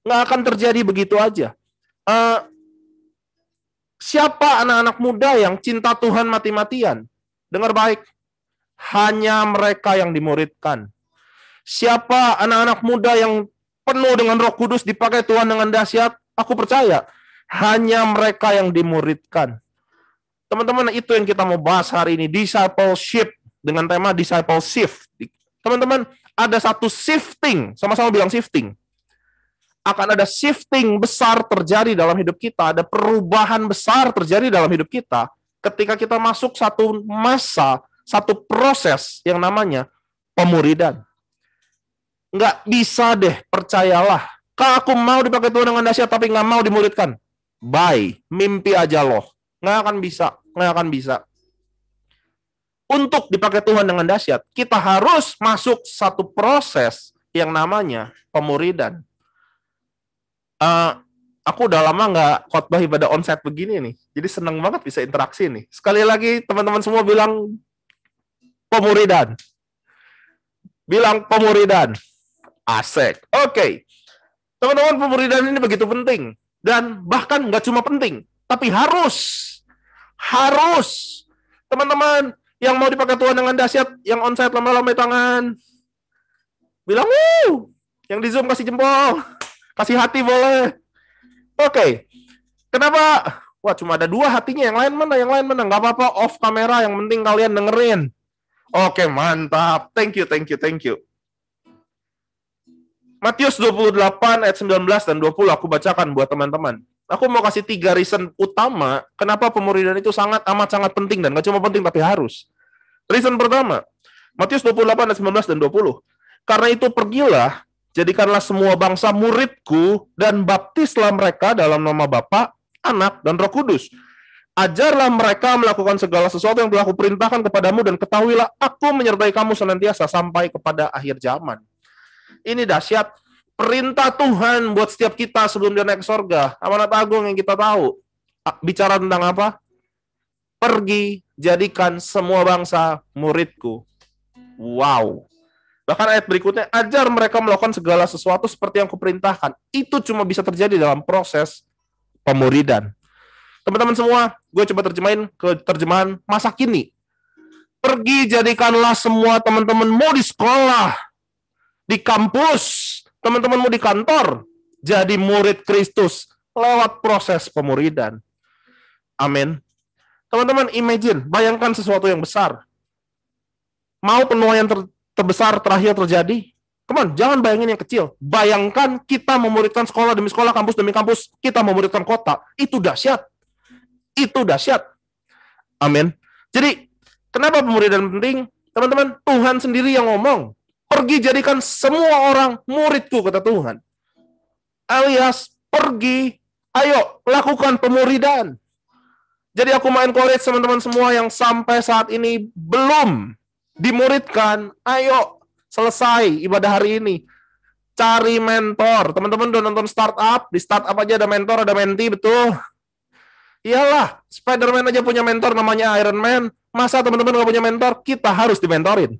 Nggak akan terjadi begitu aja. Siapa anak-anak muda yang cinta Tuhan mati-matian? Dengar baik. Hanya mereka yang dimuridkan. Siapa anak-anak muda yang penuh dengan Roh Kudus, dipakai Tuhan dengan dahsyat? Aku percaya. Hanya mereka yang dimuridkan. Teman-teman, itu yang kita mau bahas hari ini. Discipleship. Dengan tema discipleship. Teman-teman, ada satu shifting. Sama-sama bilang shifting. Akan ada shifting besar terjadi dalam hidup kita. Ada perubahan besar terjadi dalam hidup kita. Ketika kita masuk satu masa, satu proses yang namanya pemuridan. Nggak bisa deh, percayalah. Kalau aku mau dipakai Tuhan dengan dahsyat, tapi nggak mau dimuridkan. Bye, mimpi aja loh. Nggak akan bisa, nggak akan bisa. Untuk dipakai Tuhan dengan dahsyat, kita harus masuk satu proses yang namanya pemuridan. Aku udah lama nggak khotbah ibadah onsite begini nih. Jadi seneng banget bisa interaksi nih. Sekali lagi, teman-teman semua bilang pemuridan. Bilang pemuridan. Asik. Oke. Teman-teman, pemuridan ini begitu penting. Dan bahkan nggak cuma penting, tapi harus. Harus. Teman-teman, yang mau dipakai Tuhan dengan dahsyat, yang onsite lama-lama tangan. Bilang, wuh. Yang di Zoom kasih jempol. Kasih hati boleh. Oke. Kenapa? Wah, cuma ada 2 hatinya. Yang lain mana? Yang lain mana? Nggak apa-apa, off kamera. Yang penting kalian dengerin. Oke, mantap. Thank you. Matius 28 ayat 19 dan 20 aku bacakan buat teman-teman. Aku mau kasih 3 reason utama kenapa pemuridan itu sangat penting dan gak cuma penting tapi harus. Reason pertama, Matius 28 ayat 19 dan 20. Karena itu pergilah, jadikanlah semua bangsa muridku dan baptislah mereka dalam nama Bapa, Anak, dan Roh Kudus. Ajarlah mereka melakukan segala sesuatu yang telah kuperintahkan kepadamu dan ketahuilah aku menyertai kamu senantiasa sampai kepada akhir zaman. Ini dahsyat. Perintah Tuhan buat setiap kita sebelum dia naik ke sorga. Amanat agung yang kita tahu. Bicara tentang apa? Pergi, jadikan semua bangsa muridku. Wow. Bahkan ayat berikutnya, ajar mereka melakukan segala sesuatu seperti yang kuperintahkan. Itu cuma bisa terjadi dalam proses pemuridan. Teman-teman semua, gue coba terjemahin ke terjemahan masa kini. Pergi, jadikanlah semua teman-temanmu di sekolah, di kampus, teman-temanmu di kantor, jadi murid Kristus lewat proses pemuridan. Amin. Teman-teman, imagine, bayangkan sesuatu yang besar. Mau penuaian terbesar terakhir terjadi? Come on, jangan bayangin yang kecil. Bayangkan kita memuridkan sekolah demi sekolah, kampus demi kampus, kita memuridkan kota. Itu dahsyat. Itu dahsyat. Amin. Jadi, kenapa pemuridan penting? Teman-teman, Tuhan sendiri yang ngomong. Pergi jadikan semua orang muridku, kata Tuhan. Alias, pergi, ayo, lakukan pemuridan. Jadi aku mau encourage teman-teman semua yang sampai saat ini belum dimuridkan, ayo, selesai ibadah hari ini. Cari mentor. Teman-teman udah nonton startup, di startup aja ada mentor, ada mentee, betul? Iyalah, Spider-Man aja punya mentor namanya Iron Man. Masa teman-teman nggak punya mentor? Kita harus dimentorin.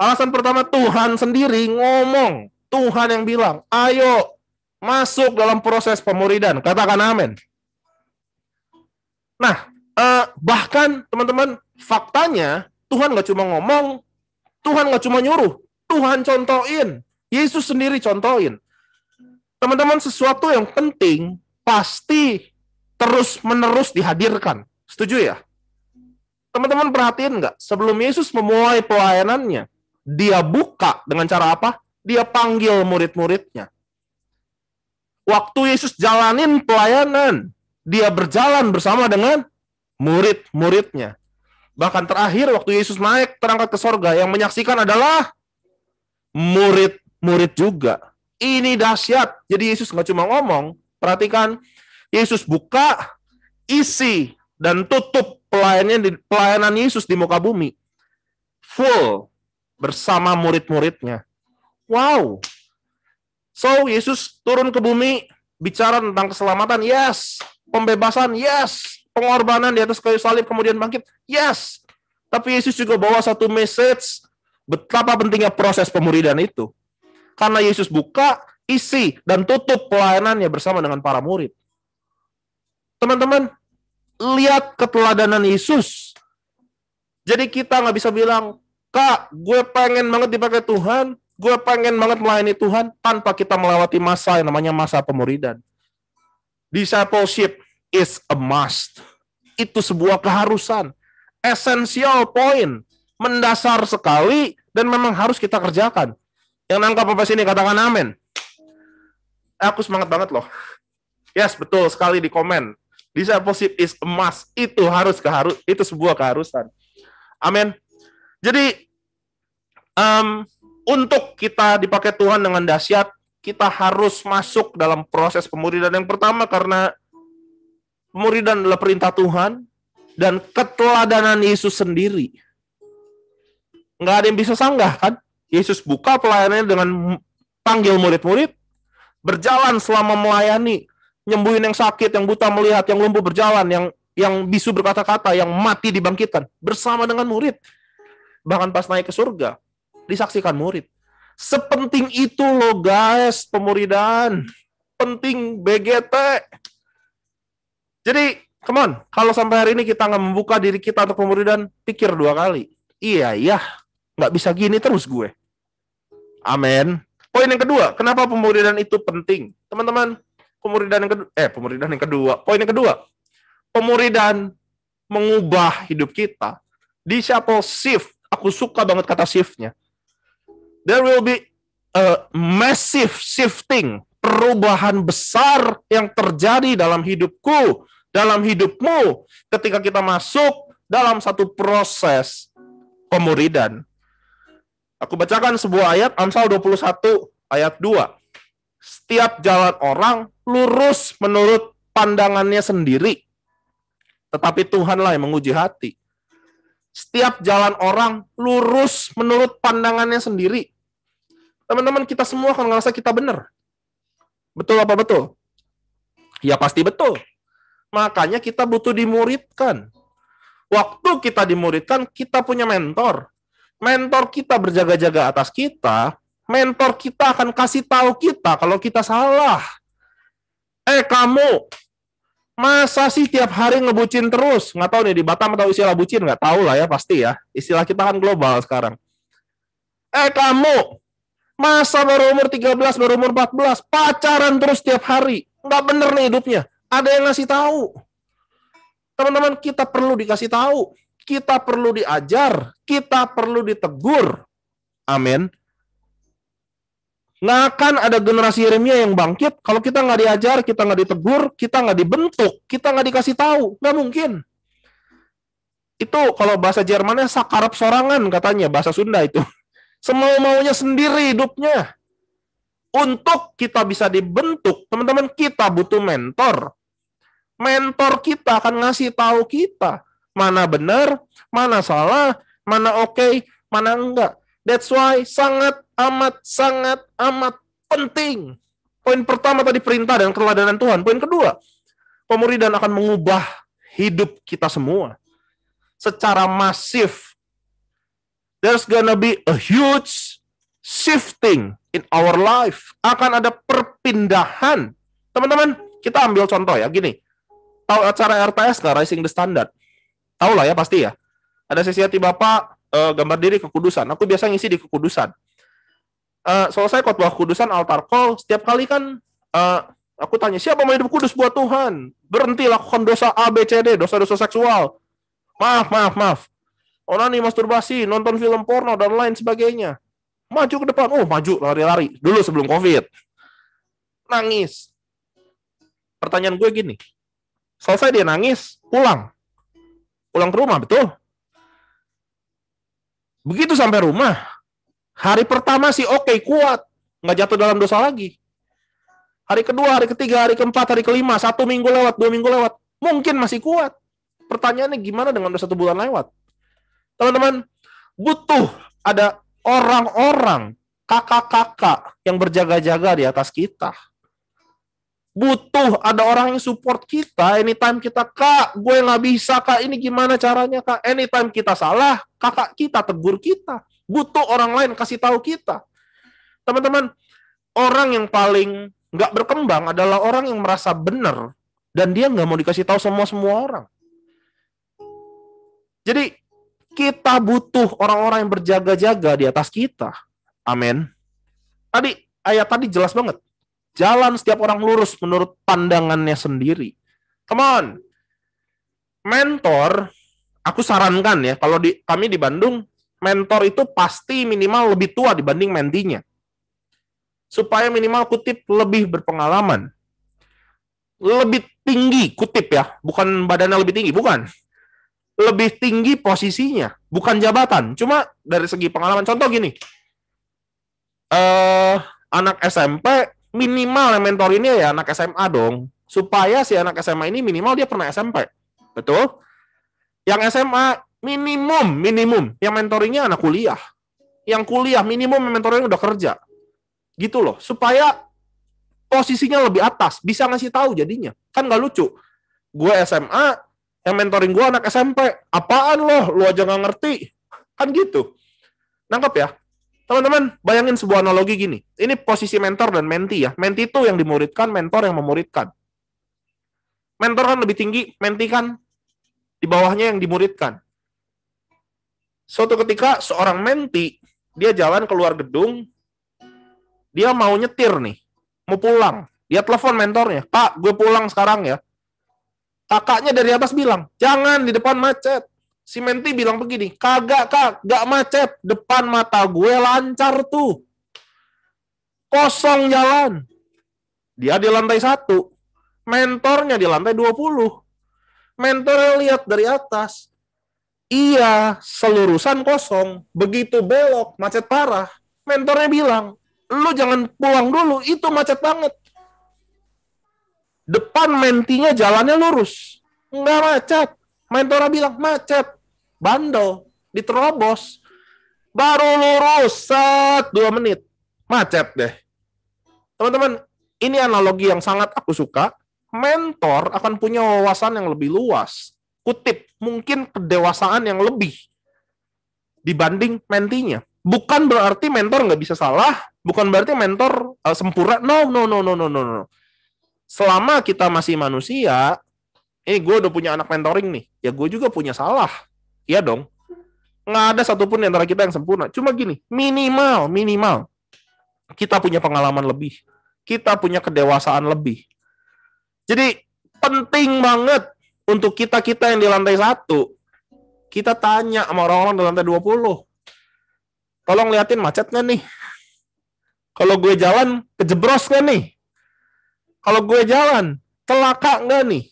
Alasan pertama, Tuhan sendiri ngomong. Tuhan yang bilang, ayo masuk dalam proses pemuridan. Katakan amin. Nah, bahkan teman-teman, faktanya Tuhan nggak cuma ngomong, Tuhan nggak cuma nyuruh, Tuhan contohin. Yesus sendiri contohin. Teman-teman, sesuatu yang penting pasti terus-menerus dihadirkan. Setuju ya? Teman-teman perhatiin nggak? Sebelum Yesus memulai pelayanannya, dia buka dengan cara apa? Dia panggil murid-muridnya. Waktu Yesus jalanin pelayanan, dia berjalan bersama dengan murid-muridnya. Bahkan terakhir waktu Yesus naik terangkat ke sorga, yang menyaksikan adalah murid-murid juga. Ini dahsyat. Jadi Yesus nggak cuma ngomong, perhatikan, Yesus buka, isi, dan tutup pelayanan Yesus di muka bumi. Full bersama murid-muridnya. Wow. So, Yesus turun ke bumi, bicara tentang keselamatan, yes. Pembebasan, yes. Pengorbanan di atas kayu salib, kemudian bangkit, yes. Tapi Yesus juga bawa satu message, betapa pentingnya proses pemuridan itu. Karena Yesus buka, isi, dan tutup pelayanannya bersama dengan para murid. Teman-teman, lihat keteladanan Yesus. Jadi kita nggak bisa bilang, Kak, gue pengen banget dipakai Tuhan, gue pengen banget melayani Tuhan, tanpa kita melewati masa yang namanya masa pemuridan. Discipleship is a must. Itu sebuah keharusan. Essential point. Mendasar sekali, dan memang harus kita kerjakan. Yang nangkap apa sini, katakan amin. Aku semangat banget loh. Yes, betul sekali di komen. Discipleship is a must. Itu itu sebuah keharusan. Amin. Jadi, untuk kita dipakai Tuhan dengan dahsyat, kita harus masuk dalam proses pemuridan. Yang pertama, karena pemuridan adalah perintah Tuhan dan keteladanan Yesus sendiri. Nggak ada yang bisa sanggah, kan? Yesus buka pelayanannya dengan panggil murid-murid, berjalan selama melayani, nyembuhin yang sakit, yang buta melihat, yang lumpuh berjalan, yang bisu berkata-kata, yang mati dibangkitkan, bersama dengan murid. Bahkan pas naik ke surga, disaksikan murid. Sepenting itu loh guys, pemuridan. Penting BGT. Jadi, come on, kalau sampai hari ini kita nggak membuka diri kita untuk pemuridan, pikir 2 kali. Iya, nggak bisa gini terus gue. Amin. Poin yang kedua, kenapa pemuridan itu penting? Teman-teman, pemuridan yang kedua. Poin yang kedua, pemuridan mengubah hidup kita. Disciple shift, aku suka banget kata shift-nya. There will be a massive shifting, perubahan besar yang terjadi dalam hidupku, dalam hidupmu, ketika kita masuk dalam satu proses pemuridan. Aku bacakan sebuah ayat, Amsal 21 ayat 2. Setiap jalan orang lurus menurut pandangannya sendiri, tetapi Tuhanlah yang menguji hati. Setiap jalan orang lurus menurut pandangannya sendiri. Teman-teman, kita semua akan ngerasa kita benar. Betul apa betul? Ya pasti betul. Makanya kita butuh dimuridkan. Waktu kita dimuridkan, kita punya mentor. Mentor kita berjaga-jaga atas kita. Mentor kita akan kasih tahu kita kalau kita salah. Kamu, masa sih tiap hari ngebucin terus? Nggak tahu nih, di Batam atau istilah bucin? Nggak tahu lah ya, pasti ya. Istilah kita kan global sekarang. Kamu, masa baru umur 13, baru umur 14, pacaran terus tiap hari. Nggak bener nih hidupnya. Ada yang ngasih tahu. Teman-teman, kita perlu dikasih tahu. Kita perlu diajar. Kita perlu ditegur. Amin. Nggak akan ada generasi Yeremia yang bangkit kalau kita nggak diajar, kita nggak ditegur, kita nggak dibentuk, kita nggak dikasih tahu. Nggak mungkin. Itu kalau bahasa Jermannya sakarap sorangan katanya, bahasa Sunda itu. Semau-maunya sendiri hidupnya. Untuk kita bisa dibentuk, teman-teman, kita butuh mentor. Mentor kita akan ngasih tahu kita mana benar, mana salah, mana oke, mana enggak. That's why sangat amat penting. Poin pertama tadi perintah dan keteladanan Tuhan. Poin kedua, pemuridan akan mengubah hidup kita semua secara masif. There's gonna be a huge shifting in our life. Akan ada perpindahan. Teman-teman, kita ambil contoh ya, gini. Tahu acara RTS nggak, Rising the Standard? Tahu lah ya, pasti ya. Ada sesi hati Bapak, gambar diri kekudusan. Aku biasa ngisi di kekudusan. Selesai khotbah kekudusan, altar call, setiap kali kan aku tanya, siapa mau hidup kudus buat Tuhan? Berhenti lakukan dosa A, B, C, D, dosa-dosa seksual. Maaf. onani, masturbasi, nonton film porno, dan lain sebagainya. Maju ke depan, maju, lari-lari. Dulu sebelum COVID. Nangis. Pertanyaan gue gini, selesai dia nangis, pulang ke rumah, betul? Begitu sampai rumah, hari pertama sih oke, kuat, nggak jatuh dalam dosa lagi. Hari kedua, hari ketiga, hari keempat, hari kelima, 1 minggu lewat, 2 minggu lewat, mungkin masih kuat. Pertanyaannya gimana dengan udah 1 bulan lewat? Teman-teman, butuh ada orang-orang, kakak-kakak yang berjaga-jaga di atas kita. Butuh ada orang yang support kita anytime kita, Kak, gue nggak bisa, Kak, ini gimana caranya, Kak? Anytime kita salah, kakak kita tegur kita. Butuh orang lain kasih tahu kita. Teman-teman, orang yang paling nggak berkembang adalah orang yang merasa benar dan dia nggak mau dikasih tahu semua orang. Jadi, kita butuh orang-orang yang berjaga-jaga di atas kita. Amin. Ayat tadi jelas banget. Jalan setiap orang lurus menurut pandangannya sendiri. Come on. Mentor, aku sarankan ya, kalau kami di Bandung, mentor itu pasti minimal lebih tua dibanding mentinya. Supaya minimal kutip lebih berpengalaman. Lebih tinggi, kutip ya, bukan badannya lebih tinggi, bukan. Lebih tinggi posisinya, bukan jabatan. Cuma dari segi pengalaman, contoh gini. Anak SMP, minimal yang mentor ini ya anak SMA dong. Supaya si anak SMA ini minimal dia pernah SMP. Betul? Yang SMA minimum yang mentoringnya anak kuliah. Yang kuliah minimum yang mentoringnya udah kerja. Gitu loh. Supaya posisinya lebih atas. Bisa ngasih tahu jadinya. Kan nggak lucu. Gue SMA, yang mentoring gue anak SMP. Apaan loh? Lu aja nggak ngerti. Kan gitu. Nangkep ya? Teman-teman, bayangin sebuah analogi gini. Ini posisi mentor dan menti ya. Menti itu yang dimuridkan, mentor yang memuridkan. Mentor kan lebih tinggi, menti kan di bawahnya yang dimuridkan. Suatu ketika seorang menti, dia jalan keluar gedung, dia mau nyetir nih, mau pulang. Dia telepon mentornya, Kak, gue pulang sekarang ya. Kakaknya dari atas bilang, jangan, di depan macet. Si menti bilang begini, kagak, Kak, gak macet. Depan mata gue lancar tuh. Kosong jalan. Dia di lantai 1. Mentornya di lantai 20. Mentornya lihat dari atas. Iya, selurusan kosong. Begitu belok, macet parah. Mentornya bilang, lu jangan pulang dulu, itu macet banget. Depan mentinya jalannya lurus. Nggak macet. Mentornya bilang, macet. Bandel. Diterobos. Baru lurus. 2 menit. Macet deh. Teman-teman, ini analogi yang sangat aku suka. Mentor akan punya wawasan yang lebih luas. Kutip, mungkin kedewasaan yang lebih dibanding mentinya. Bukan berarti mentor nggak bisa salah. Bukan berarti mentor sempurna. No. Selama kita masih manusia, gue udah punya anak mentoring nih, ya gue juga punya salah. Iya dong. Nggak ada satupun di antara kita yang sempurna. Cuma gini, minimal. Kita punya pengalaman lebih. Kita punya kedewasaan lebih. Jadi, penting banget untuk kita-kita yang di lantai 1, kita tanya sama orang-orang di lantai 20. Tolong liatin macet nggak nih? Kalau gue jalan, kejebros nggak nih? Kalau gue jalan, celaka nggak nih?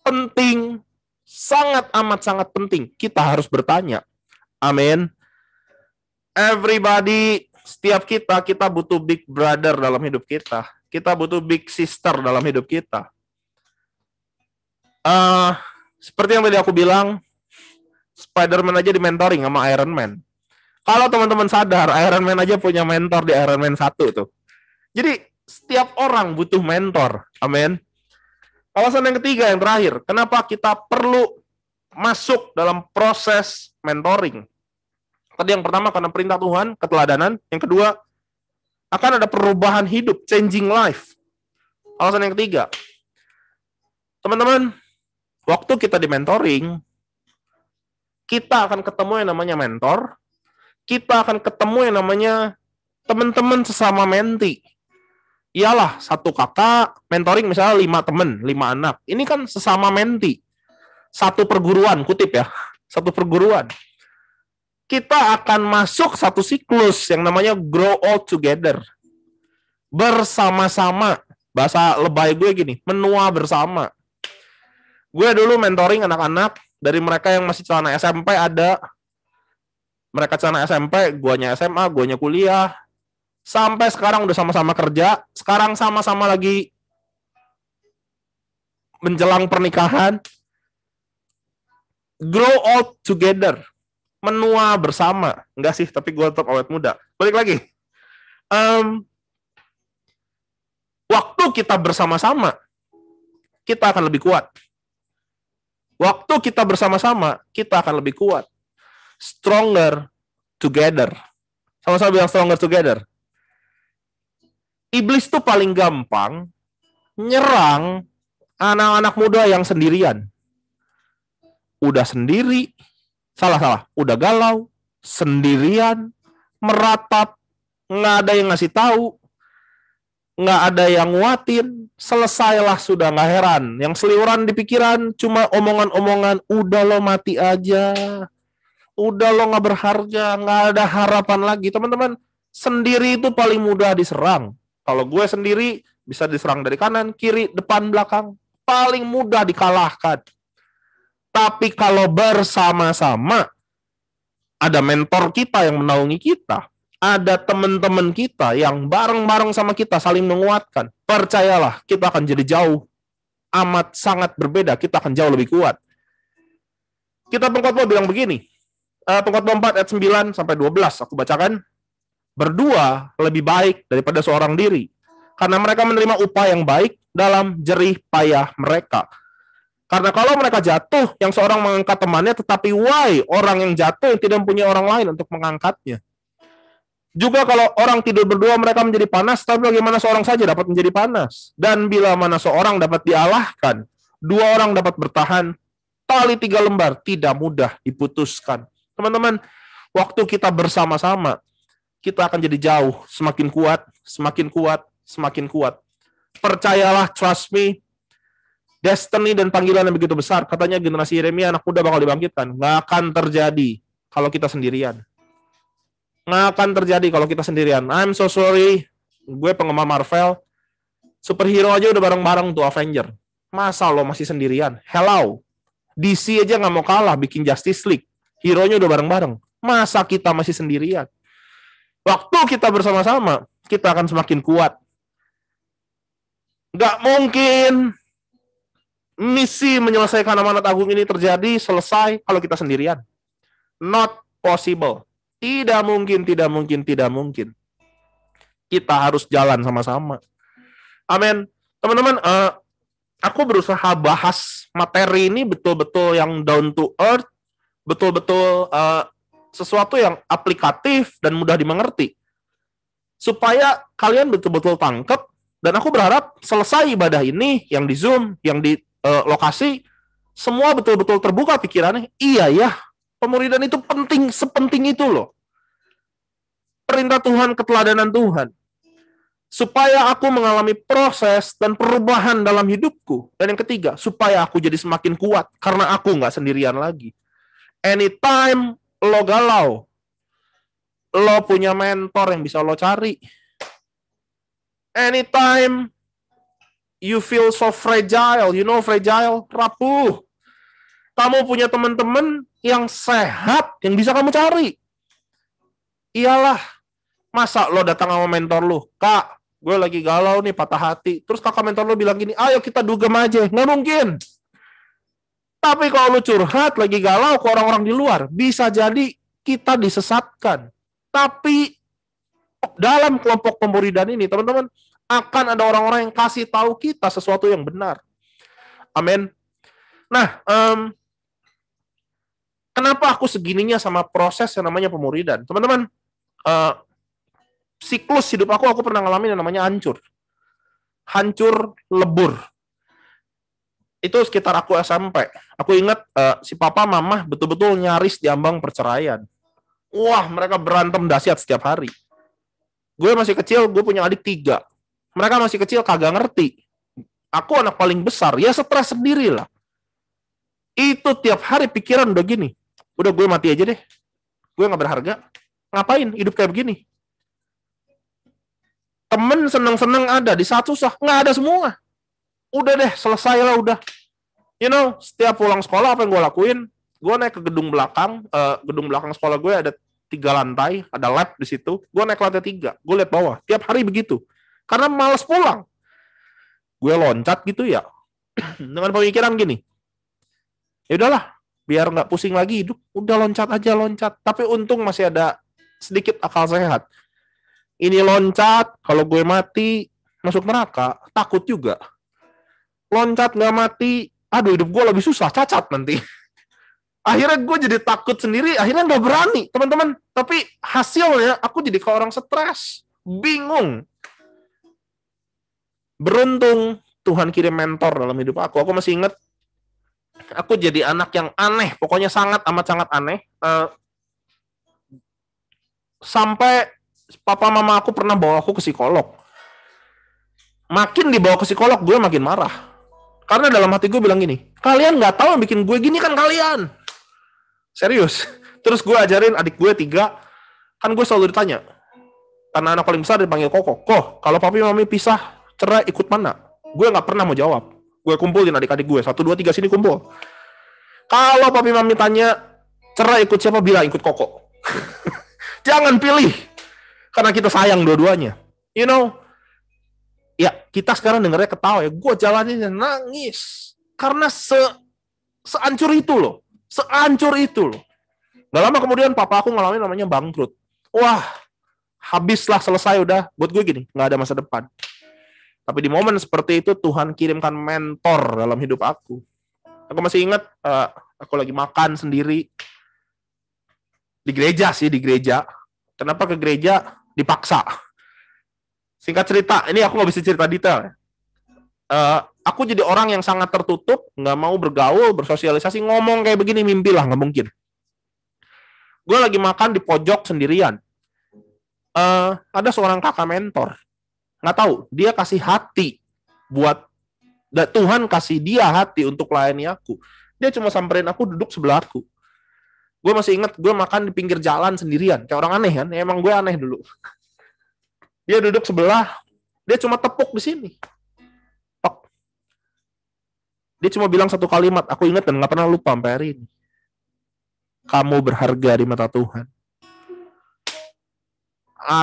Penting, sangat amat sangat penting. Kita harus bertanya. Amin. Everybody, setiap kita butuh big brother dalam hidup kita. Kita butuh big sister dalam hidup kita. Seperti yang tadi aku bilang, Spider-Man aja di mentoring sama Iron Man. Kalau teman-teman sadar, Iron Man aja punya mentor di Iron Man 1 tuh. Jadi, setiap orang butuh mentor. Amin. Alasan yang ketiga, yang terakhir, kenapa kita perlu masuk dalam proses mentoring. Tadi yang pertama karena perintah Tuhan, keteladanan. Yang kedua, akan ada perubahan hidup, changing life. Alasan yang ketiga, teman-teman, waktu kita di mentoring, kita akan ketemu yang namanya mentor, kita akan ketemu yang namanya teman-teman sesama menti. Iyalah, satu kakak, mentoring misalnya 5 teman, 5 anak. Ini kan sesama menti. Satu perguruan, kutip ya. Satu perguruan. kita akan masuk satu siklus yang namanya grow old together. Bersama-sama. Bahasa lebay gue gini, menua bersama. Gue dulu mentoring anak-anak, dari mereka yang masih celana SMP ada, mereka celana SMP, guanya SMA, guanya kuliah, sampai sekarang udah sama-sama kerja, sekarang sama-sama lagi menjelang pernikahan. Grow old together. Menua bersama. Enggak sih, tapi gue tetap awet muda. Balik lagi. Waktu kita bersama-sama, kita akan lebih kuat. Waktu kita bersama-sama, kita akan lebih kuat. Stronger together. Sama-sama bilang stronger together. Iblis tuh paling gampang nyerang anak-anak muda yang sendirian. Udah sendiri, salah, udah galau, sendirian, meratap, nggak ada yang ngasih tahu, nggak ada yang nguatin, selesailah sudah, nggak heran. Yang seliuran di pikiran cuma omongan-omongan, udah lo mati aja, udah lo nggak berharga, nggak ada harapan lagi. Teman-teman, sendiri itu paling mudah diserang. Kalau gue sendiri, bisa diserang dari kanan, kiri, depan, belakang. Paling mudah dikalahkan. Tapi kalau bersama-sama, ada mentor kita yang menaungi kita, ada teman-teman kita yang bareng-bareng sama kita saling menguatkan. Percayalah, kita akan jadi jauh, amat sangat berbeda, kita akan jauh lebih kuat. Kita Pengkhotbah bilang begini, Pengkhotbah 4 ayat 9 sampai 12, aku bacakan. Berdua lebih baik daripada seorang diri, karena mereka menerima upah yang baik dalam jerih payah mereka. Karena kalau mereka jatuh, yang seorang mengangkat temannya, tetapi why orang yang jatuh yang tidak punya orang lain untuk mengangkatnya. Juga kalau orang tidur berdua, mereka menjadi panas, tapi bagaimana seorang saja dapat menjadi panas? Dan bila mana seorang dapat dialahkan, dua orang dapat bertahan, tali 3 lembar tidak mudah diputuskan. Teman-teman, waktu kita bersama-sama, kita akan jadi jauh, semakin kuat, semakin kuat, semakin kuat. Percayalah, trust me, destiny dan panggilan yang begitu besar, katanya generasi Yeremia anak muda bakal dibangkitkan. Nggak akan terjadi kalau kita sendirian. Nggak akan terjadi kalau kita sendirian. I'm so sorry, gue penggemar Marvel, superhero aja udah bareng-bareng tuh Avenger. Masa lo masih sendirian? Hello, DC aja nggak mau kalah bikin Justice League. Hero-nya udah bareng-bareng. Masa kita masih sendirian? Waktu kita bersama-sama, kita akan semakin kuat. Nggak mungkin misi menyelesaikan amanat agung ini terjadi, selesai kalau kita sendirian. Not possible. Tidak mungkin, tidak mungkin, tidak mungkin. Kita harus jalan sama-sama. Amin. Teman-teman, aku berusaha bahas materi ini betul-betul yang down to earth, betul-betul sesuatu yang aplikatif dan mudah dimengerti. Supaya kalian betul-betul tangkap, dan aku berharap selesai ibadah ini, yang di Zoom, yang di lokasi, semua betul-betul terbuka pikirannya. Iya ya, pemuridan itu penting, sepenting itu loh. Perintah Tuhan, keteladanan Tuhan. Supaya aku mengalami proses dan perubahan dalam hidupku. Dan yang ketiga, supaya aku jadi semakin kuat, karena aku nggak sendirian lagi. Anytime lo galau, lo punya mentor yang bisa lo cari. Anytime you feel so fragile, you know fragile, rapuh. Kamu punya teman-teman yang sehat, yang bisa kamu cari. Iyalah, masa lo datang sama mentor lo, Kak, gue lagi galau nih, patah hati. Terus kakak mentor lo bilang gini, ayo kita dugem aja. Nggak mungkin. Tapi kalau lo curhat, lagi galau ke orang-orang di luar, bisa jadi kita disesatkan. Tapi dalam kelompok pemuridan ini, teman-teman, akan ada orang-orang yang kasih tahu kita sesuatu yang benar. Amin. Nah, kenapa aku segininya sama proses yang namanya pemuridan? Teman-teman, siklus hidup aku pernah ngalamin yang namanya hancur. Hancur lebur. Itu sekitar aku SMP. Aku ingat si papa mama betul-betul nyaris diambang perceraian. Wah, mereka berantem dahsyat setiap hari. Gue masih kecil, gue punya adik 3. Mereka masih kecil, kagak ngerti. Aku anak paling besar, ya stres sendiri lah. Itu tiap hari pikiran udah gini. Udah gue mati aja deh. Gue nggak berharga. Ngapain hidup kayak begini? Temen seneng-seneng ada, di saat susah nggak ada semua. Udah deh, selesai lah udah. Setiap pulang sekolah apa yang gue lakuin? Gue naik ke gedung belakang sekolah gue ada 3 lantai, ada lab di situ. Gue naik lantai 3, gue lihat bawah. Tiap hari begitu. Karena malas pulang. Gue loncat gitu ya. Dengan pemikiran gini. Ya udahlah, biar nggak pusing lagi hidup, udah loncat aja loncat. Tapi untung masih ada sedikit akal sehat. Ini loncat, kalau gue mati masuk neraka, takut juga. Loncat nggak mati, aduh hidup gue lebih susah, cacat nanti. Akhirnya gue jadi takut sendiri, akhirnya nggak berani, teman-teman. Tapi hasilnya aku jadi kayak orang stres, bingung. Beruntung Tuhan kirim mentor dalam hidup aku. Aku masih ingat, aku jadi anak yang aneh, pokoknya sangat aneh. Sampai papa mama aku pernah bawa aku ke psikolog. Makin dibawa ke psikolog, gue makin marah. Karena dalam hati gue bilang gini, kalian nggak tahu yang bikin gue gini kan kalian. Serius. Terus gue ajarin adik gue 3, kan gue selalu ditanya. Karena anak paling besar dipanggil Koko. Kok, kalau papi mami pisah, cerai ikut mana? Gue nggak pernah mau jawab. Gue kumpulin adik-adik gue, 1, 2, 3 sini kumpul. Kalau papi mami tanya, cerai ikut siapa? Bilang ikut Koko. Jangan pilih. Karena kita sayang dua-duanya. Ya, kita sekarang dengarnya ketawa ya. Gue jalaninnya nangis. Karena seancur itu loh. Seancur itu loh. Gak lama kemudian papa aku ngalamin namanya bangkrut. Wah, habislah, selesai udah. Buat gue gini, gak ada masa depan. Tapi di momen seperti itu Tuhan kirimkan mentor dalam hidup aku. Aku masih ingat, aku lagi makan sendiri. Di gereja. Kenapa ke gereja? Dipaksa. Singkat cerita, ini aku nggak bisa cerita detail. Aku jadi orang yang sangat tertutup, nggak mau bergaul, bersosialisasi, ngomong kayak begini, mimpi lah, nggak mungkin. Gue lagi makan di pojok sendirian. Ada seorang kakak mentor, nggak tahu, dia kasih hati buat, Tuhan kasih dia hati untuk melayani aku. Dia cuma samperin aku, duduk sebelah aku. Gue masih ingat, gue makan di pinggir jalan sendirian, kayak orang aneh kan, ya, emang gue aneh dulu. Dia duduk sebelah, dia cuma tepuk di sini. Tok. Dia cuma bilang satu kalimat, aku ingat dan nggak pernah lupa sampai hari ini. Kamu berharga di mata Tuhan.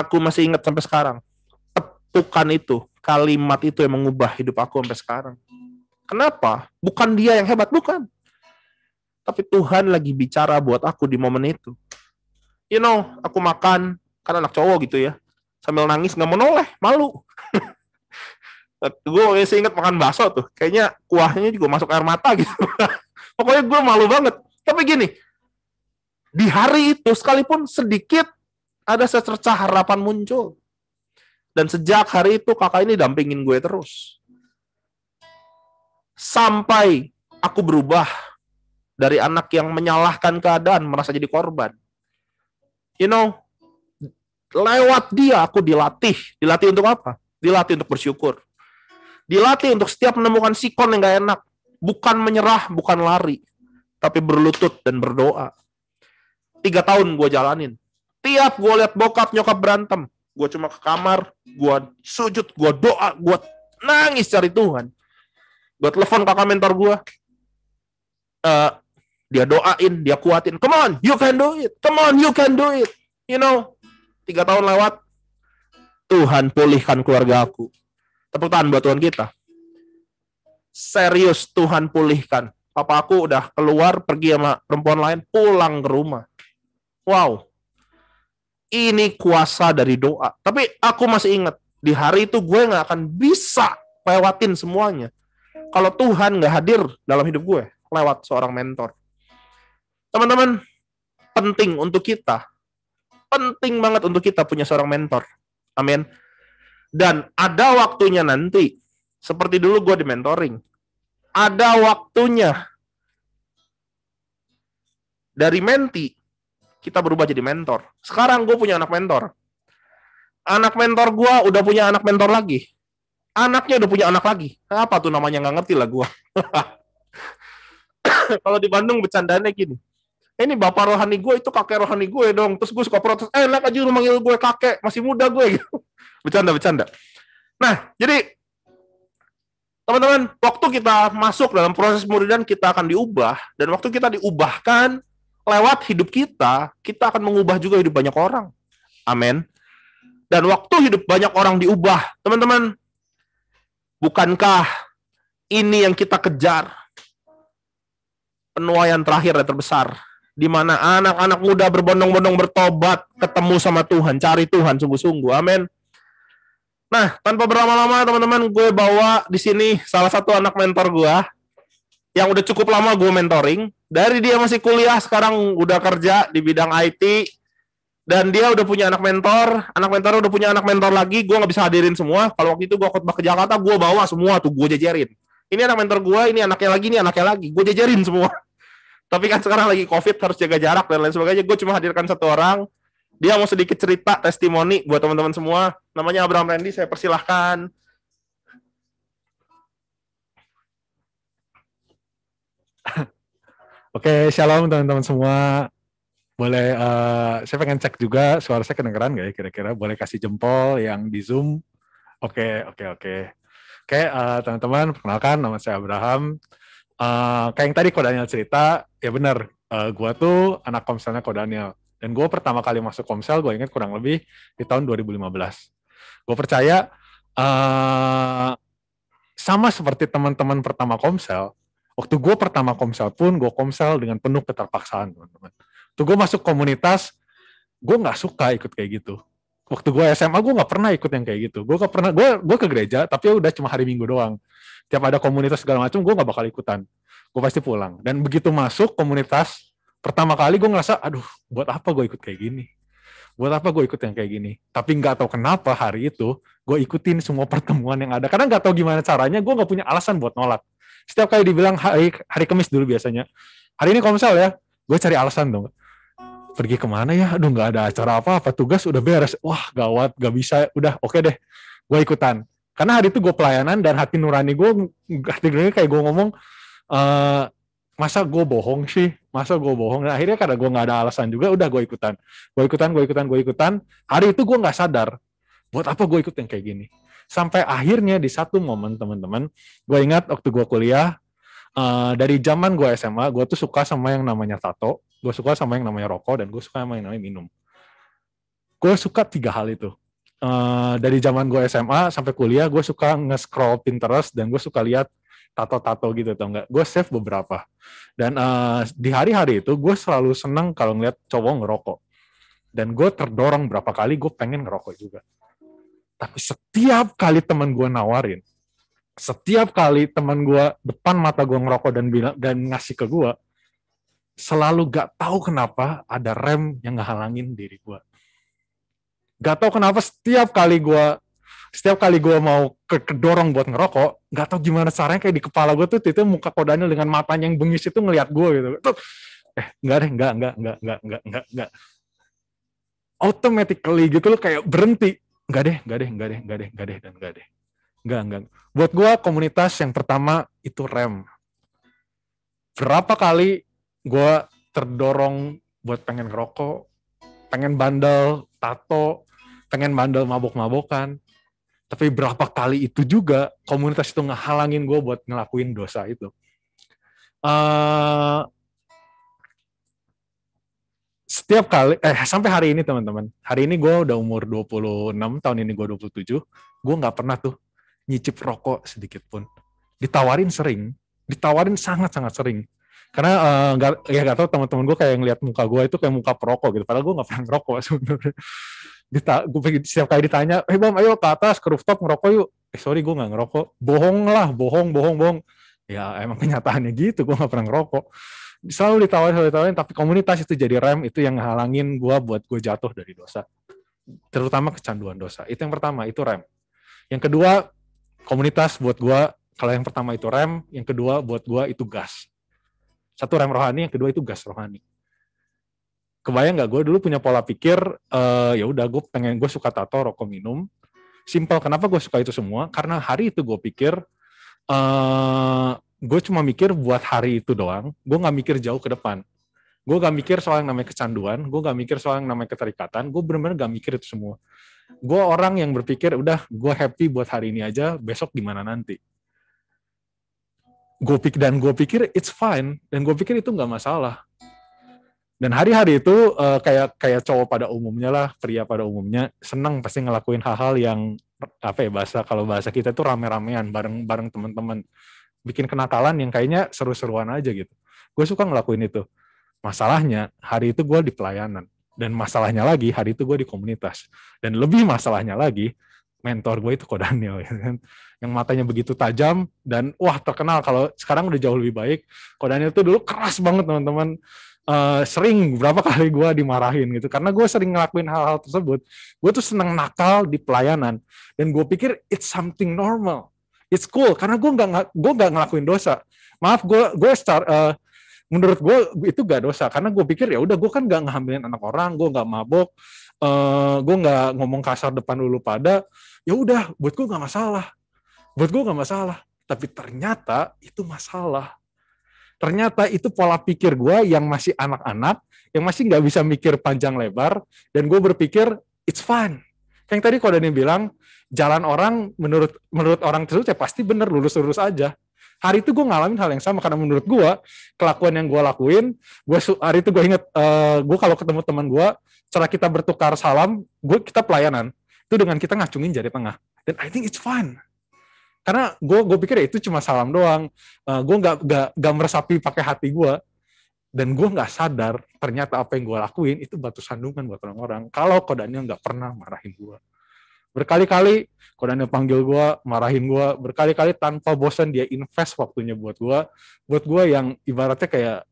Aku masih ingat sampai sekarang. Tepukan itu, kalimat itu yang mengubah hidup aku sampai sekarang. Kenapa? Bukan dia yang hebat, bukan. Tapi Tuhan lagi bicara buat aku di momen itu. Aku makan, kan anak cowok gitu ya. Sambil nangis, nggak mau noleh, malu. Gue masih ingat makan bakso tuh. Kayaknya kuahnya juga masuk air mata gitu. Pokoknya gue malu banget. Tapi gini, di hari itu sekalipun sedikit ada secercah harapan muncul. Dan sejak hari itu kakak ini dampingin gue terus. Sampai aku berubah dari anak yang menyalahkan keadaan, merasa jadi korban. Lewat dia aku dilatih. Dilatih untuk apa? Dilatih untuk bersyukur. Dilatih untuk setiap menemukan sikon yang gak enak. Bukan menyerah, bukan lari. Tapi berlutut dan berdoa. 3 tahun gue jalanin. Tiap gue lihat bokap nyokap berantem, gue cuma ke kamar, gue sujud, gue doa, gue nangis cari Tuhan. Gue telepon kakak mentor gue. Dia doain, dia kuatin. Come on, you can do it. Come on, you can do it. 3 tahun lewat, Tuhan pulihkan keluarga aku. Tepuk tangan buat Tuhan kita. Serius, Tuhan pulihkan. Papa aku udah keluar, pergi sama perempuan lain, pulang ke rumah. Wow. Ini kuasa dari doa. Tapi aku masih ingat, di hari itu gue gak akan bisa lewatin semuanya. Kalau Tuhan gak hadir dalam hidup gue, lewat seorang mentor. Teman-teman, penting untuk kita. Penting banget untuk kita punya seorang mentor. Amin. Dan ada waktunya nanti, seperti dulu gue di mentoring. Ada waktunya. Dari menti, kita berubah jadi mentor. Sekarang gue punya anak mentor. Anak mentor gue udah punya anak mentor lagi. Anaknya udah punya anak lagi. Apa tuh namanya, nggak ngerti lah gue. Kalau di Bandung bercandanya gini. Ini bapak rohani gue, itu kakek rohani gue dong. Terus gue suka protes, enak aja lu manggil gue kakek, masih muda gue. Gitu. Bercanda. Nah, jadi teman-teman, waktu kita masuk dalam proses pemuridan, kita akan diubah. Dan waktu kita diubahkan, lewat hidup kita akan mengubah juga hidup banyak orang. Amin. Dan waktu hidup banyak orang diubah, teman-teman, bukankah ini yang kita kejar? Penuaian terakhir yang terbesar, di mana anak-anak muda berbondong-bondong bertobat, ketemu sama Tuhan, cari Tuhan sungguh-sungguh. Amin. Nah, tanpa berlama-lama, teman-teman, gue bawa di sini salah satu anak mentor gue, yang udah cukup lama gue mentoring. Dari dia masih kuliah, sekarang udah kerja di bidang IT, dan dia udah punya anak mentor udah punya anak mentor lagi. Gue nggak bisa hadirin semua. Kalau waktu itu gue khotbah ke Jakarta, gue bawa semua tuh, gue jajarin. Ini anak mentor gue, ini anaknya lagi, gue jajarin semua. Tapi kan sekarang lagi COVID, harus jaga jarak dan lain sebagainya. Gue cuma hadirkan satu orang. Dia mau sedikit cerita, testimoni buat teman-teman semua. Namanya Abraham Randy, saya persilahkan. Oke, shalom teman-teman semua. Boleh, saya pengen cek juga suara saya kedengeran nggak ya kira-kira? Boleh kasih jempol yang di Zoom. Oke. Oke, teman-teman, perkenalkan nama saya Abraham. Kayak yang tadi Ko Daniel cerita, ya benar. Gue tuh anak komselnya Ko Daniel. Dan gue pertama kali masuk komsel, gue ingat kurang lebih di tahun 2015. Gue percaya, sama seperti teman-teman pertama komsel, waktu gue pertama komsel pun, gue komsel dengan penuh keterpaksaan, teman-teman. Waktu gue masuk komunitas, gue nggak suka ikut kayak gitu. Waktu gue SMA, gue nggak pernah ikut yang kayak gitu. Gue ke gereja, tapi udah cuma hari Minggu doang. Tiap ada komunitas segala macam, gue nggak bakal ikutan. Gue pasti pulang. Dan begitu masuk komunitas, pertama kali gue ngerasa, aduh, buat apa gue ikut kayak gini? Buat apa gue ikut yang kayak gini? Tapi nggak tahu kenapa hari itu, gue ikutin semua pertemuan yang ada. Karena nggak tahu gimana caranya, gue nggak punya alasan buat nolak. Setiap kali dibilang hari Kamis dulu biasanya, hari ini komsel ya, gue cari alasan dong. Pergi kemana ya? Aduh, nggak ada acara apa-apa, tugas udah beres. Wah, gawat, nggak bisa. Udah, oke deh, gue ikutan. Karena hari itu gue pelayanan dan hati nurani gue kayak gue ngomong, masa gue bohong sih? Masa gue bohong? Nah, akhirnya karena gue nggak ada alasan juga, udah gue ikutan. Hari itu gue nggak sadar, buat apa gue ikut yang kayak gini. Sampai akhirnya di satu momen, teman-teman, gue ingat waktu gue kuliah, dari zaman gue SMA, gue tuh suka sama yang namanya tato, gue suka sama yang namanya rokok, dan gue suka sama yang namanya minum. Gue suka 3 hal itu. Dari zaman gue SMA sampai kuliah, gue suka nge-scroll Pinterest, dan gue suka lihat tato-tato gitu, tau nggak? Gue save beberapa. Dan di hari-hari itu, gue selalu seneng kalau ngeliat cowok ngerokok. Dan gue terdorong berapa kali, gue pengen ngerokok juga. Tapi setiap kali teman gue nawarin, setiap kali teman gue depan mata gue ngerokok dan ngasih ke gue, selalu gak tahu kenapa ada rem yang ngehalangin diri gue. Gak tahu kenapa setiap kali gue mau kedorong buat ngerokok, gak tahu gimana caranya, kayak di kepala gue tuh itu muka Ko Daniel dengan matanya yang bengis itu ngeliat gue gitu. Enggak. Automatically gitu loh, kayak berhenti. Enggak deh. Buat gue komunitas yang pertama itu rem. Berapa kali gue terdorong buat pengen ngerokok, pengen bandel, tato, pengen bandel mabok-mabokan. Tapi berapa kali itu juga komunitas itu ngehalangin gue buat ngelakuin dosa itu. Setiap kali, sampai hari ini teman-teman, hari ini gue udah umur 26, tahun ini gue 27, gue nggak pernah tuh nyicip rokok sedikit pun. Ditawarin sangat-sangat sering. Karena nggak tahu teman-teman gue kayak ngeliat muka gue itu kayak muka perokok gitu, padahal gue nggak pernah ngerokok sebenarnya. Gue setiap kali ditanya, Bam, ayo ke atas ke rooftop ngerokok yuk. Sorry, gue nggak ngerokok. Bohong. Ya emang kenyataannya gitu, gue nggak pernah ngerokok. Selalu ditawarin, tapi komunitas itu jadi rem, itu yang ngehalangin gue buat gue jatuh dari dosa. Terutama kecanduan dosa. Itu yang pertama, itu rem. Yang kedua, komunitas buat gue, kalau yang pertama itu rem, yang kedua buat gue itu gas. Satu rem rohani, yang kedua itu gas rohani. Kebayang nggak, gue dulu punya pola pikir, ya udah gue suka tato, rokok, minum. Simple, kenapa gue suka itu semua? Karena hari itu gue pikir, gue cuma mikir buat hari itu doang, gue nggak mikir jauh ke depan. Gue gak mikir soal yang namanya kecanduan, gue gak mikir soal yang namanya keterikatan, gue bener-bener gak mikir itu semua. Gue orang yang berpikir, udah gue happy buat hari ini aja, besok gimana nanti. Gue pikir it's fine, dan gue pikir itu gak masalah. Dan hari-hari itu kayak cowok pada umumnya lah, pria pada umumnya senang pasti ngelakuin hal-hal yang kalau bahasa kita itu rame-ramean bareng teman-teman, bikin kenakalan yang kayaknya seru-seruan aja gitu. Gue suka ngelakuin itu. Masalahnya hari itu gue di pelayanan, dan masalahnya lagi hari itu gue di komunitas, dan lebih masalahnya lagi mentor gue itu Ko Daniel, ya kan? Yang matanya begitu tajam dan wah terkenal. Kalau sekarang udah jauh lebih baik. Ko Daniel itu dulu keras banget teman-teman. Sering berapa kali gue dimarahin gitu karena gue sering ngelakuin hal-hal tersebut. Gue tuh seneng nakal di pelayanan dan gue pikir it's something normal, it's cool karena gue nggak ngelakuin dosa. Maaf, menurut gue itu gak dosa karena gue pikir ya udah, gue kan nggak ngambilin anak orang, gue nggak mabok, gue nggak ngomong kasar depan dulu pada, ya udah buat gue nggak masalah. Tapi ternyata itu masalah. Ternyata itu pola pikir gue yang masih anak-anak, yang masih nggak bisa mikir panjang lebar, dan gue berpikir it's fun. Yang tadi Ko Daniel bilang, jalan orang menurut orang tersebut ya pasti bener, lurus-lurus aja. Hari itu gue ngalamin hal yang sama, karena menurut gue, kelakuan yang gue lakuin, hari itu gue inget, gue kalau ketemu teman gue, setelah kita bertukar salam, kita pelayanan, itu dengan kita ngacungin jari tengah. Dan I think it's fun. Karena gue pikir ya itu cuma salam doang, gue nggak meresapi pakai hati gue, dan gue nggak sadar ternyata apa yang gue lakuin itu batu sandungan buat orang-orang. Kalau Ko Daniel nggak pernah marahin gue, berkali-kali Ko Daniel panggil gue, marahin gue, berkali-kali tanpa bosan dia invest waktunya buat gue yang ibaratnya kayak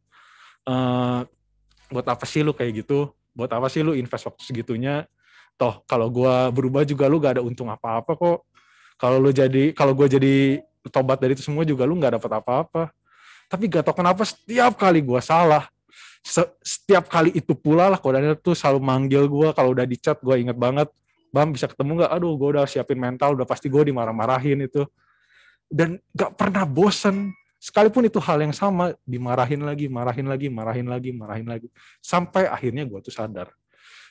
buat apa sih lu kayak gitu, buat apa sih lu invest waktu segitunya, toh kalau gue berubah juga lu gak ada untung apa-apa kok. Kalau gue jadi tobat dari itu semua juga lu nggak dapat apa-apa. Tapi gak tau kenapa setiap kali gue salah, setiap kali itu pula lah Ko Daniel tuh selalu manggil gue. Kalau udah di chat gue inget banget, Bam bisa ketemu nggak? Aduh, gue udah siapin mental, udah pasti gue dimarah-marahin itu. Dan gak pernah bosen. Sekalipun itu hal yang sama, dimarahin lagi. Sampai akhirnya gue tuh sadar.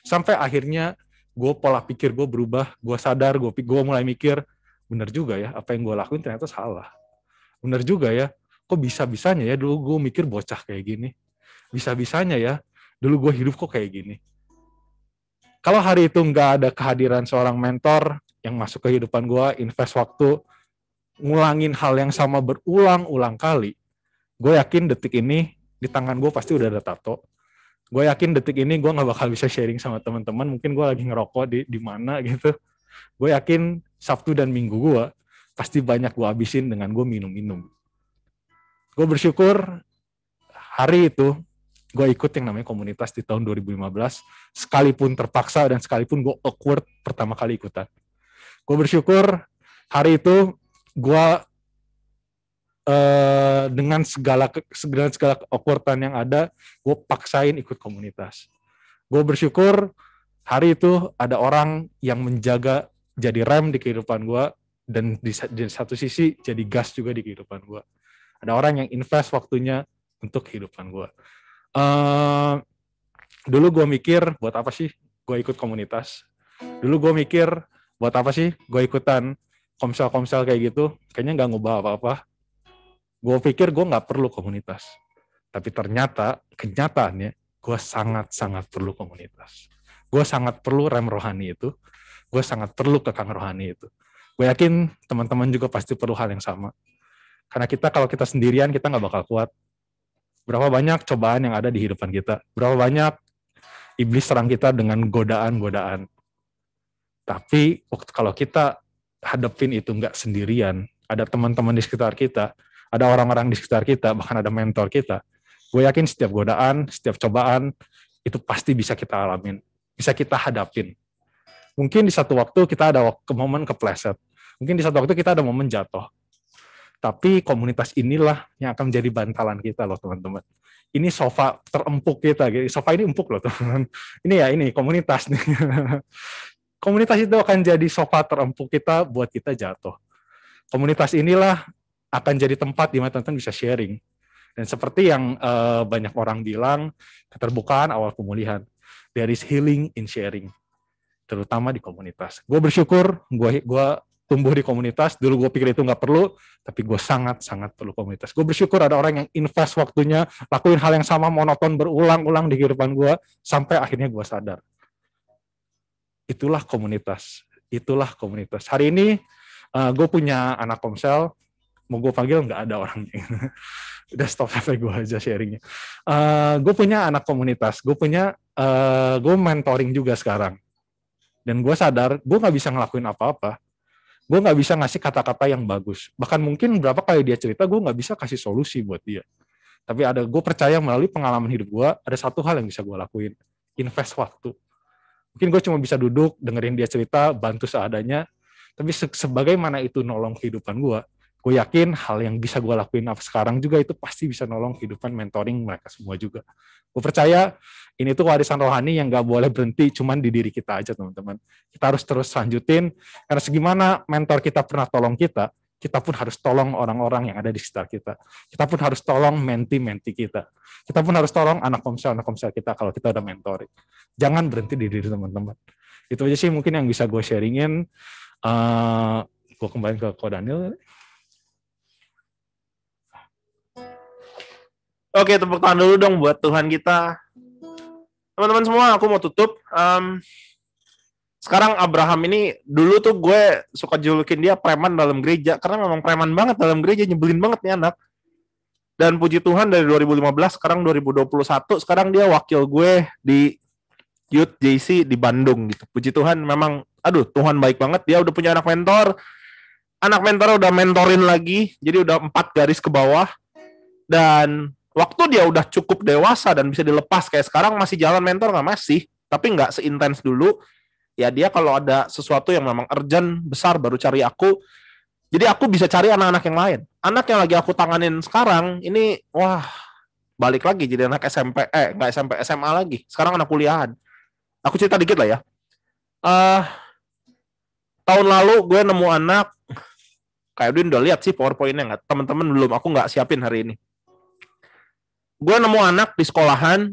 Sampai akhirnya pola pikir gue berubah, gue sadar, gue mulai mikir, bener juga ya, apa yang gue lakuin ternyata salah. Bener juga ya, kok bisa-bisanya ya dulu gue mikir bocah kayak gini. Bisa-bisanya ya, dulu gue hidup kok kayak gini. Kalau hari itu nggak ada kehadiran seorang mentor yang masuk ke kehidupan gue, invest waktu, ngulangin hal yang sama berulang-ulang kali, gue yakin detik ini di tangan gue pasti udah ada tato. Gue yakin detik ini gue nggak bakal bisa sharing sama teman-teman, mungkin gue lagi ngerokok di mana gitu. Gue yakin Sabtu dan Minggu gue pasti banyak gue habisin dengan gue minum-minum. Gue bersyukur hari itu gue ikut yang namanya komunitas di tahun 2015, sekalipun terpaksa dan sekalipun gue awkward pertama kali ikutan. Gue bersyukur hari itu gue dengan segala awkwardan yang ada, gue paksain ikut komunitas. Gue bersyukur hari itu ada orang yang menjaga jadi rem di kehidupan gue, dan di satu sisi jadi gas juga di kehidupan gue. Ada orang yang invest waktunya untuk kehidupan gue. Dulu gue mikir, buat apa sih gue ikut komunitas? Dulu gue mikir, buat apa sih gue ikutan komsel-komsel kayak gitu? Kayaknya nggak ngubah apa-apa. Gue pikir gue nggak perlu komunitas. Tapi ternyata, kenyataannya, gue sangat-sangat perlu komunitas. Gue sangat perlu rem rohani itu. Gue sangat perlu kekang rohani itu. Gue yakin teman-teman juga pasti perlu hal yang sama. Karena kalau kita sendirian, kita nggak bakal kuat. Berapa banyak cobaan yang ada di kehidupan kita. Berapa banyak iblis serang kita dengan godaan-godaan. Tapi kalau kita hadapin itu nggak sendirian, ada teman-teman di sekitar kita, ada orang-orang di sekitar kita, bahkan ada mentor kita, gue yakin setiap godaan, setiap cobaan, itu pasti bisa kita alamin. Bisa kita hadapin. Mungkin di satu waktu kita ada momen kepleset. Mungkin di satu waktu kita ada momen jatuh. Tapi komunitas inilah yang akan menjadi bantalan kita loh teman-teman. Ini sofa terempuk kita. Sofa ini empuk loh teman-teman. Ini komunitas nih. Komunitas itu akan jadi sofa terempuk kita buat kita jatuh. Komunitas inilah akan jadi tempat di mana teman-teman bisa sharing. Dan seperti yang banyak orang bilang, keterbukaan awal pemulihan. There is healing in sharing, terutama di komunitas. Gue bersyukur, gue tumbuh di komunitas. Dulu gue pikir itu nggak perlu, tapi gue sangat perlu komunitas. Gue bersyukur ada orang yang invest waktunya, lakuin hal yang sama monoton berulang-ulang di kehidupan gue, sampai akhirnya gue sadar. Itulah komunitas. Hari ini gue punya anak komsel, mau gue panggil nggak ada orangnya. Udah stop sampai gue aja sharingnya. Gue punya anak komunitas, gue mentoring juga sekarang. Dan gue sadar, gue nggak bisa ngelakuin apa-apa. Gue nggak bisa ngasih kata-kata yang bagus. Bahkan mungkin berapa kali dia cerita, gue nggak bisa kasih solusi buat dia. Tapi gue percaya melalui pengalaman hidup gue, ada satu hal yang bisa gue lakuin. Invest waktu. Mungkin gue cuma bisa duduk, dengerin dia cerita, bantu seadanya. Tapi sebagaimana itu nolong kehidupan gue yakin hal yang bisa gue lakuin sekarang juga itu pasti bisa nolong kehidupan mentoring mereka semua juga. Gue percaya ini tuh warisan rohani yang gak boleh berhenti cuman di diri kita aja, teman-teman. Kita harus terus lanjutin, karena segimana mentor kita pernah tolong kita pun harus tolong orang-orang yang ada di sekitar kita. Kita pun harus tolong menti-menti kita. Kita pun harus tolong anak komsel kita kalau kita udah mentoring. Jangan berhenti di diri teman-teman. Itu aja sih mungkin yang bisa gue sharingin. Gue kembali ke Ko Daniel. Oke, tepuk tangan dulu dong buat Tuhan kita. Teman-teman semua, aku mau tutup. Sekarang Abraham ini, dulu tuh gue suka julukin dia preman dalam gereja, karena memang preman banget dalam gereja, nyebelin banget nih anak. Dan puji Tuhan dari 2015, sekarang 2021, sekarang dia wakil gue di Youth JC di Bandung gitu. Puji Tuhan, memang, Tuhan baik banget, dia udah punya anak mentor. Anak mentornya udah mentorin lagi, jadi udah 4 garis ke bawah. Dan waktu dia udah cukup dewasa dan bisa dilepas kayak sekarang masih jalan mentor nggak masih, tapi nggak seintens dulu. Ya dia kalau ada sesuatu yang memang urgent besar baru cari aku. Jadi aku bisa cari anak-anak yang lain. Anak yang lagi aku tanganin sekarang ini, balik lagi jadi anak SMP, nggak SMP, SMA lagi. Sekarang anak kuliahan. Aku cerita dikit lah ya. Tahun lalu gue nemu anak, kayak udah lihat sih PowerPoint-nya nggak? Teman-teman belum, aku nggak siapin hari ini. Gue nemu anak di sekolahan,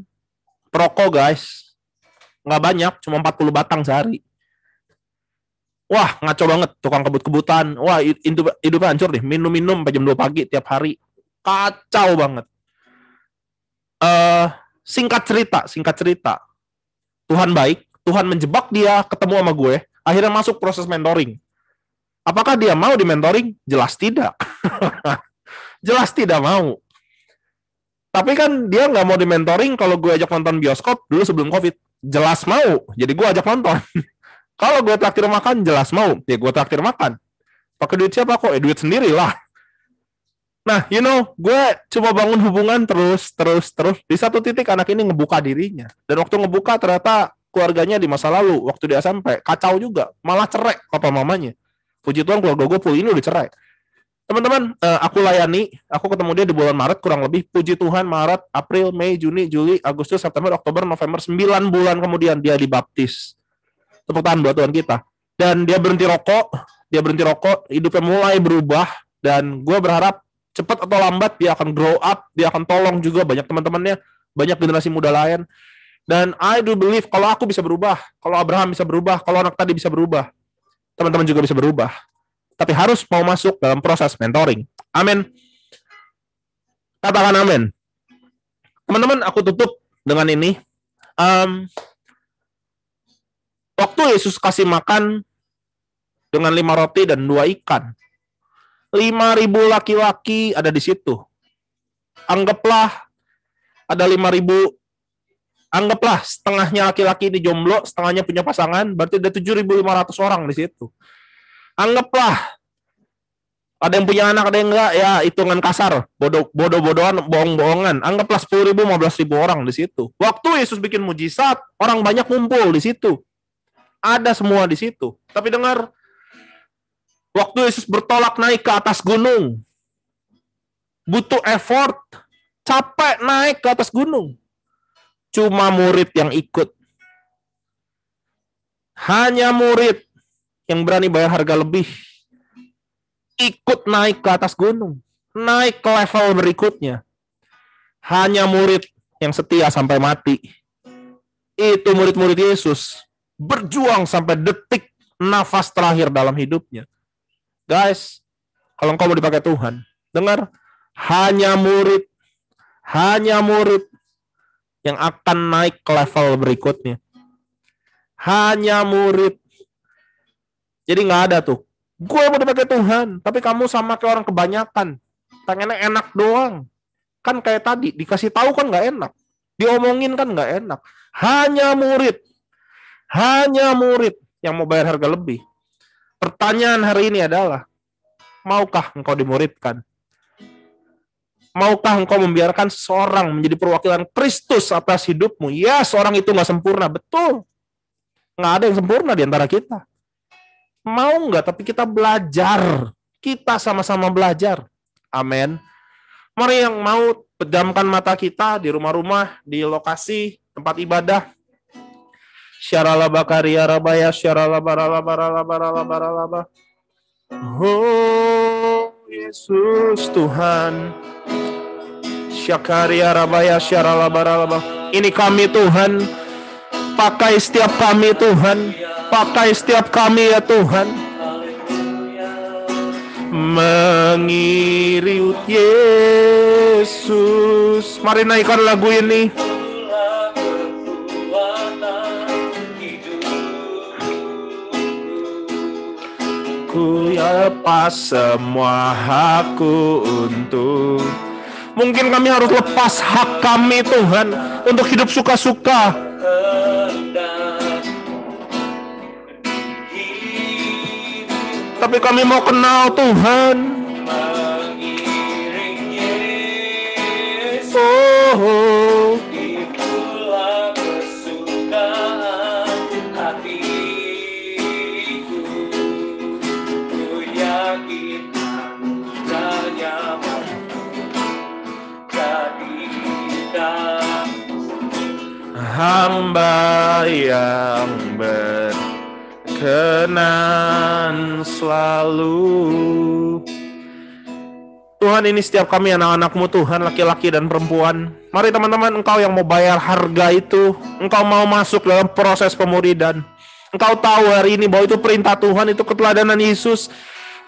perokok guys. Nggak banyak, cuma 40 batang sehari. Wah, ngaco banget, tukang kebut-kebutan. Wah, hidupnya hancur nih, minum-minum sampai jam 2 pagi tiap hari. Kacau banget. Singkat cerita. Tuhan baik, Tuhan menjebak dia ketemu sama gue, akhirnya masuk proses mentoring. Apakah dia mau di-mentoring? Jelas tidak. Jelas tidak mau. Tapi kan dia nggak mau di-mentoring kalau gue ajak nonton bioskop dulu sebelum COVID. Jelas mau, jadi gue ajak nonton. Kalau gue traktir makan, jelas mau. Ya gue traktir makan. Pakai duit siapa kok? Duit sendiri lah. Nah, gue coba bangun hubungan terus. Di satu titik anak ini ngebuka dirinya. Dan waktu ngebuka ternyata keluarganya di masa lalu, waktu di SMP, kacau juga. Malah cerai papa mamanya. Puji Tuhan keluarga gue ini udah cerai. Teman-teman, aku layani, aku ketemu dia di bulan Maret kurang lebih. Puji Tuhan, Maret, April, Mei, Juni, Juli, Agustus, September, Oktober, November, 9 bulan kemudian dia dibaptis. Tepuk tangan buat Tuhan kita. Dan dia berhenti rokok, hidupnya mulai berubah, dan gue berharap cepat atau lambat dia akan grow up, dia akan tolong juga banyak teman-temannya, banyak generasi muda lain. Dan I do believe kalau aku bisa berubah, kalau Abraham bisa berubah, kalau anak tadi bisa berubah, teman-teman juga bisa berubah. Tapi harus mau masuk dalam proses mentoring. Amin. Katakan amin. Teman-teman, aku tutup dengan ini. Waktu Yesus kasih makan dengan 5 roti dan 2 ikan. 5.000 laki-laki ada di situ. Anggaplah ada 5.000. Anggaplah setengahnya laki-laki ini jomblo, setengahnya punya pasangan, berarti ada 7.500 orang di situ. Anggaplah ada yang punya anak, ada yang enggak, ya hitungan kasar, bodoh-bodohan, bohong-bohongan. Anggaplah 10.000, 15.000 orang di situ. Waktu Yesus bikin mujizat, orang banyak ngumpul di situ. Ada semua di situ. Tapi dengar, waktu Yesus bertolak naik ke atas gunung, butuh effort, capek naik ke atas gunung. Cuma murid yang ikut. Hanya murid yang berani bayar harga lebih, ikut naik ke atas gunung, naik ke level berikutnya. hanya murid yang setia sampai mati. Itu murid-murid Yesus, berjuang sampai detik nafas terakhir dalam hidupnya. Guys, kalau engkau mau dipakai Tuhan, dengar, hanya murid yang akan naik ke level berikutnya. Hanya murid. Jadi nggak ada tuh, gue mau dipakai Tuhan, tapi kamu sama kayak orang kebanyakan, pengennya enak doang. Kan kayak tadi, dikasih tahu kan nggak enak, diomongin kan nggak enak. Hanya murid yang mau bayar harga lebih. Pertanyaan hari ini adalah, maukah engkau dimuridkan? Maukah engkau membiarkan seorang menjadi perwakilan Kristus atas hidupmu? Ya, seorang itu nggak sempurna, betul. Nggak ada yang sempurna di antara kita. Mau nggak? Tapi kita belajar. Kita sama-sama belajar. Amin. Mari yang mau pejamkan mata kita di rumah-rumah, di lokasi tempat ibadah. Syaralaba karia rabaya syaralaba ralaba ralaba ralaba ralaba. Oh Yesus Tuhan. Syakaria rabaya syaralaba ralaba. Ini kami Tuhan. Pakai setiap kami Tuhan. Pakai setiap kami ya Tuhan. Mengiring Yesus. Mari naikkan lagu ini. Ku lepas semua hakku untuk. Mungkin kami harus lepas hak kami Tuhan untuk hidup suka-suka. Tapi kami mau kenal Tuhan. Oh, itulah kesukaan hatiku. Ku yakin mudahnya jadikan hamba yang berkenan selalu. Tuhan, ini setiap kami anak-anak-Mu Tuhan, laki-laki dan perempuan. Mari teman-teman, engkau yang mau bayar harga itu, engkau mau masuk dalam proses pemuridan. Engkau tahu hari ini bahwa itu perintah Tuhan, itu keteladanan Yesus.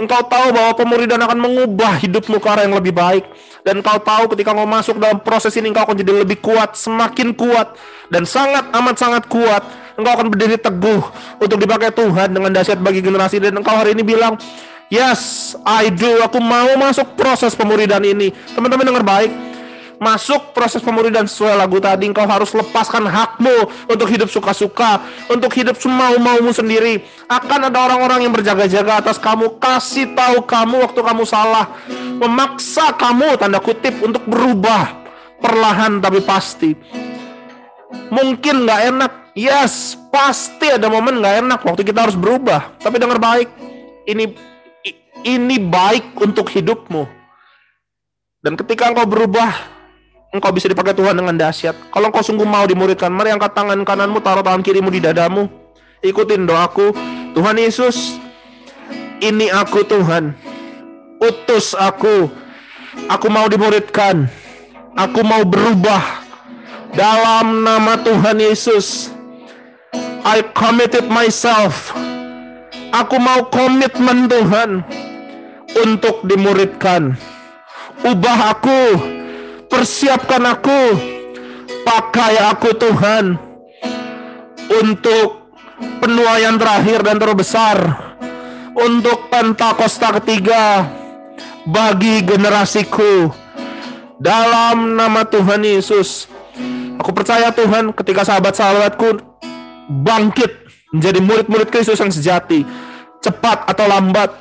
Engkau tahu bahwa pemuridan akan mengubah hidupmu ke arah yang lebih baik. Dan engkau tahu ketika engkau masuk dalam proses ini, engkau akan jadi lebih kuat, semakin kuat, dan sangat kuat. Engkau akan berdiri teguh untuk dipakai Tuhan dengan dahsyat bagi generasi. Dan engkau hari ini bilang, yes, I do. Aku mau masuk proses pemuridan ini. Teman-teman dengar baik. Masuk proses pemuridan sesuai lagu tadi. Engkau harus lepaskan hakmu untuk hidup suka-suka, untuk hidup semau-maumu sendiri. Akan ada orang-orang yang berjaga-jaga atas kamu, kasih tahu kamu waktu kamu salah, memaksa kamu, tanda kutip, untuk berubah. Perlahan tapi pasti. Mungkin gak enak. Yes, pasti ada momen gak enak waktu kita harus berubah. Tapi dengar baik. Ini baik untuk hidupmu. Dan ketika engkau berubah, engkau bisa dipakai Tuhan dengan dahsyat. Kalau engkau sungguh mau dimuridkan, mari angkat tangan kananmu, taruh tangan kirimu di dadamu. Ikutin doaku. Tuhan Yesus, ini aku Tuhan. Utus aku. Aku mau dimuridkan. Aku mau berubah. Dalam nama Tuhan Yesus, I committed myself. Aku mau komitmen Tuhan untuk dimuridkan. Ubah aku. Persiapkan aku, pakai aku Tuhan untuk penuaian terakhir dan terbesar, untuk Pentakosta ketiga bagi generasiku. Dalam nama Tuhan Yesus, aku percaya Tuhan ketika sahabat-sahabatku bangkit menjadi murid-murid Kristus yang sejati, cepat atau lambat,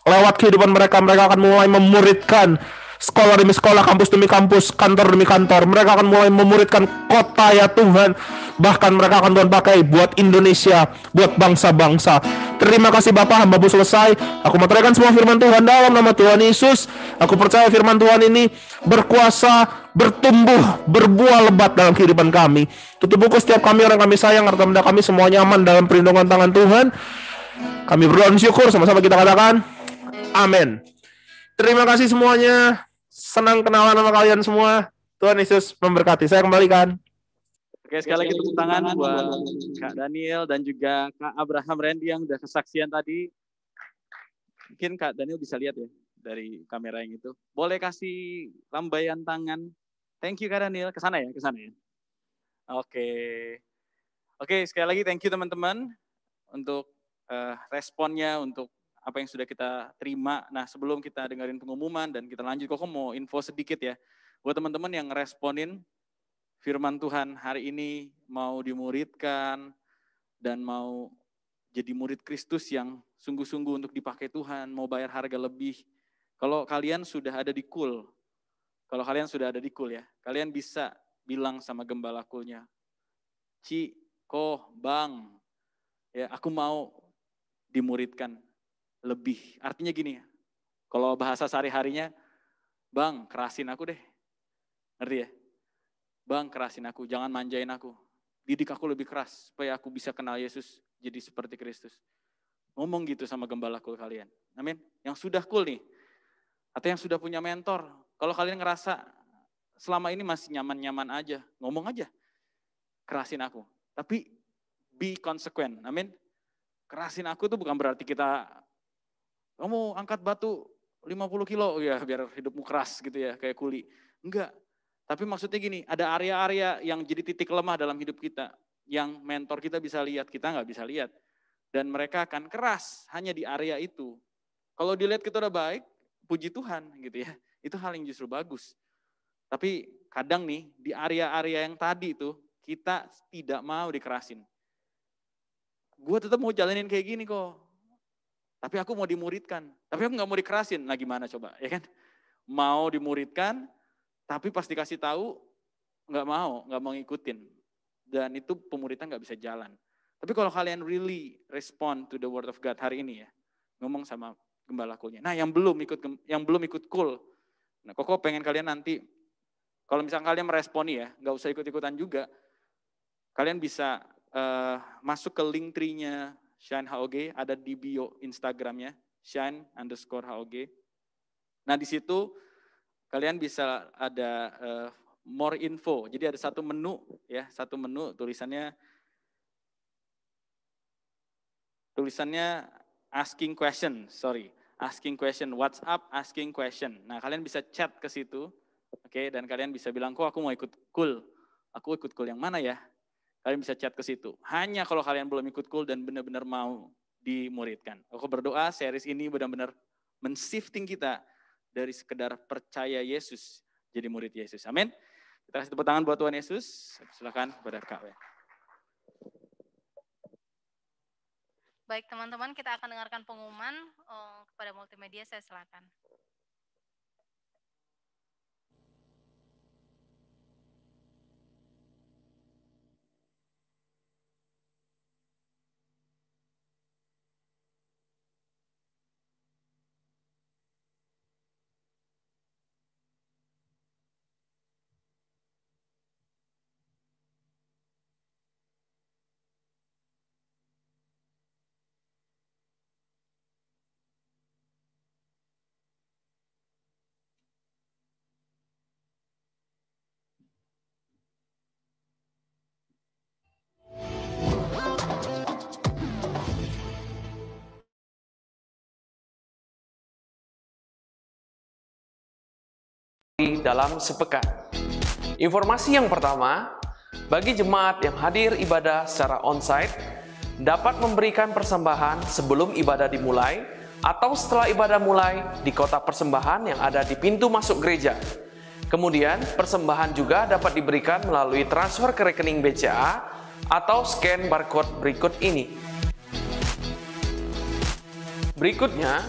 lewat kehidupan mereka, mereka akan mulai memuridkan. Sekolah demi sekolah, kampus demi kampus, kantor demi kantor. Mereka akan mulai memuridkan kota ya Tuhan. Bahkan mereka akan Tuhan pakai buat Indonesia, buat bangsa-bangsa. Terima kasih Bapak, hamba-Mu selesai. Aku meteraikan semua firman Tuhan dalam nama Tuhan Yesus. Aku percaya firman Tuhan ini berkuasa, bertumbuh, berbuah lebat dalam kehidupan kami. Tutup buku setiap kami, orang kami sayang, harta benda kami semuanya aman dalam perlindungan tangan Tuhan. Kami berdoa dan syukur, sama-sama kita katakan amin. Terima kasih semuanya. Senang kenalan sama kalian semua. Tuhan Yesus memberkati. Saya kembalikan. Oke, sekali lagi tepuk tangan buat Kak Daniel dan juga Kak Abraham Randy yang udah kesaksian tadi. Mungkin Kak Daniel bisa lihat ya dari kamera yang itu. Boleh kasih lambaian tangan. Thank you Kak Daniel. Ke sana ya, ke sana ya. Oke. Oke, sekali lagi thank you teman-teman untuk responnya, untuk apa yang sudah kita terima. Nah, sebelum kita dengerin pengumuman dan kita lanjut, kok mau info sedikit ya. Buat teman-teman yang ngeresponin firman Tuhan hari ini, mau dimuridkan dan mau jadi murid Kristus yang sungguh-sungguh untuk dipakai Tuhan, mau bayar harga lebih. Kalau kalian sudah ada di Kul, ya, kalian bisa bilang sama gembala Kulnya, Ci, Ko, Bang, ya aku mau dimuridkan lebih. Artinya gini ya, kalau bahasa sehari-harinya, Bang kerasin aku deh, ngerti ya? Bang kerasin aku, jangan manjain aku. Didik aku lebih keras, supaya aku bisa kenal Yesus, jadi seperti Kristus. Ngomong gitu sama gembala Kul kalian. Amin. Yang sudah Kul nih, atau yang sudah punya mentor, kalau kalian ngerasa selama ini masih nyaman-nyaman aja, ngomong aja, kerasin aku. Tapi be consequent, amin. Kerasin aku tuh bukan berarti kita, kamu angkat batu 50 kilo, ya biar hidupmu keras gitu ya, kayak kuli. Enggak, tapi maksudnya gini, ada area-area yang jadi titik lemah dalam hidup kita, yang mentor kita bisa lihat, kita nggak bisa lihat. Dan mereka akan keras hanya di area itu. Kalau dilihat kita udah baik, puji Tuhan gitu ya, itu hal yang justru bagus. Tapi kadang nih, di area-area yang tadi itu, kita tidak mau dikerasin. Gue tetap mau jalanin kayak gini kok. Tapi aku mau dimuridkan. Tapi aku gak mau dikerasin. Nah gimana coba, ya kan? Mau dimuridkan, tapi pas dikasih tahu, gak mau ngikutin. Dan itu pemuridan gak bisa jalan. Tapi kalau kalian really respond to the word of God hari ini ya, ngomong sama gembala Kulnya. Nah yang belum ikut Kul, nah Koko pengen kalian nanti, kalau misalnya kalian meresponi ya, gak usah ikut-ikutan juga, kalian bisa masuk ke link tree-nya Shine HOG, ada di bio Instagramnya, Shine_HOG. Nah di situ kalian bisa ada more info. Jadi ada satu menu ya, tulisannya asking question, what's up asking question. Nah kalian bisa chat ke situ, oke, dan kalian bisa bilang, kok aku mau ikut Kul, aku ikut Kul yang mana ya? Kalian bisa chat ke situ. Hanya kalau kalian belum ikut Kul dan benar-benar mau dimuridkan. Aku berdoa series ini benar-benar men-shifting kita dari sekedar percaya Yesus jadi murid Yesus. Amin. Kita kasih tepuk tangan buat Tuhan Yesus. Silakan kepada Kak. Baik teman-teman, kita akan dengarkan pengumuman kepada multimedia, saya silakan. Dalam sepekan. Informasi yang pertama, bagi jemaat yang hadir ibadah secara onsite, dapat memberikan persembahan sebelum ibadah dimulai atau setelah ibadah mulai di kotak persembahan yang ada di pintu masuk gereja. Kemudian, persembahan juga dapat diberikan melalui transfer ke rekening BCA atau scan barcode berikut ini. Berikutnya,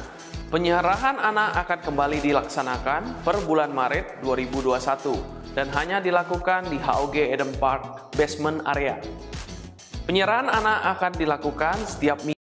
penyerahan anak akan kembali dilaksanakan per bulan Maret 2021 dan hanya dilakukan di HOG Eden Park Basement Area. Penyerahan anak akan dilakukan setiap minggu.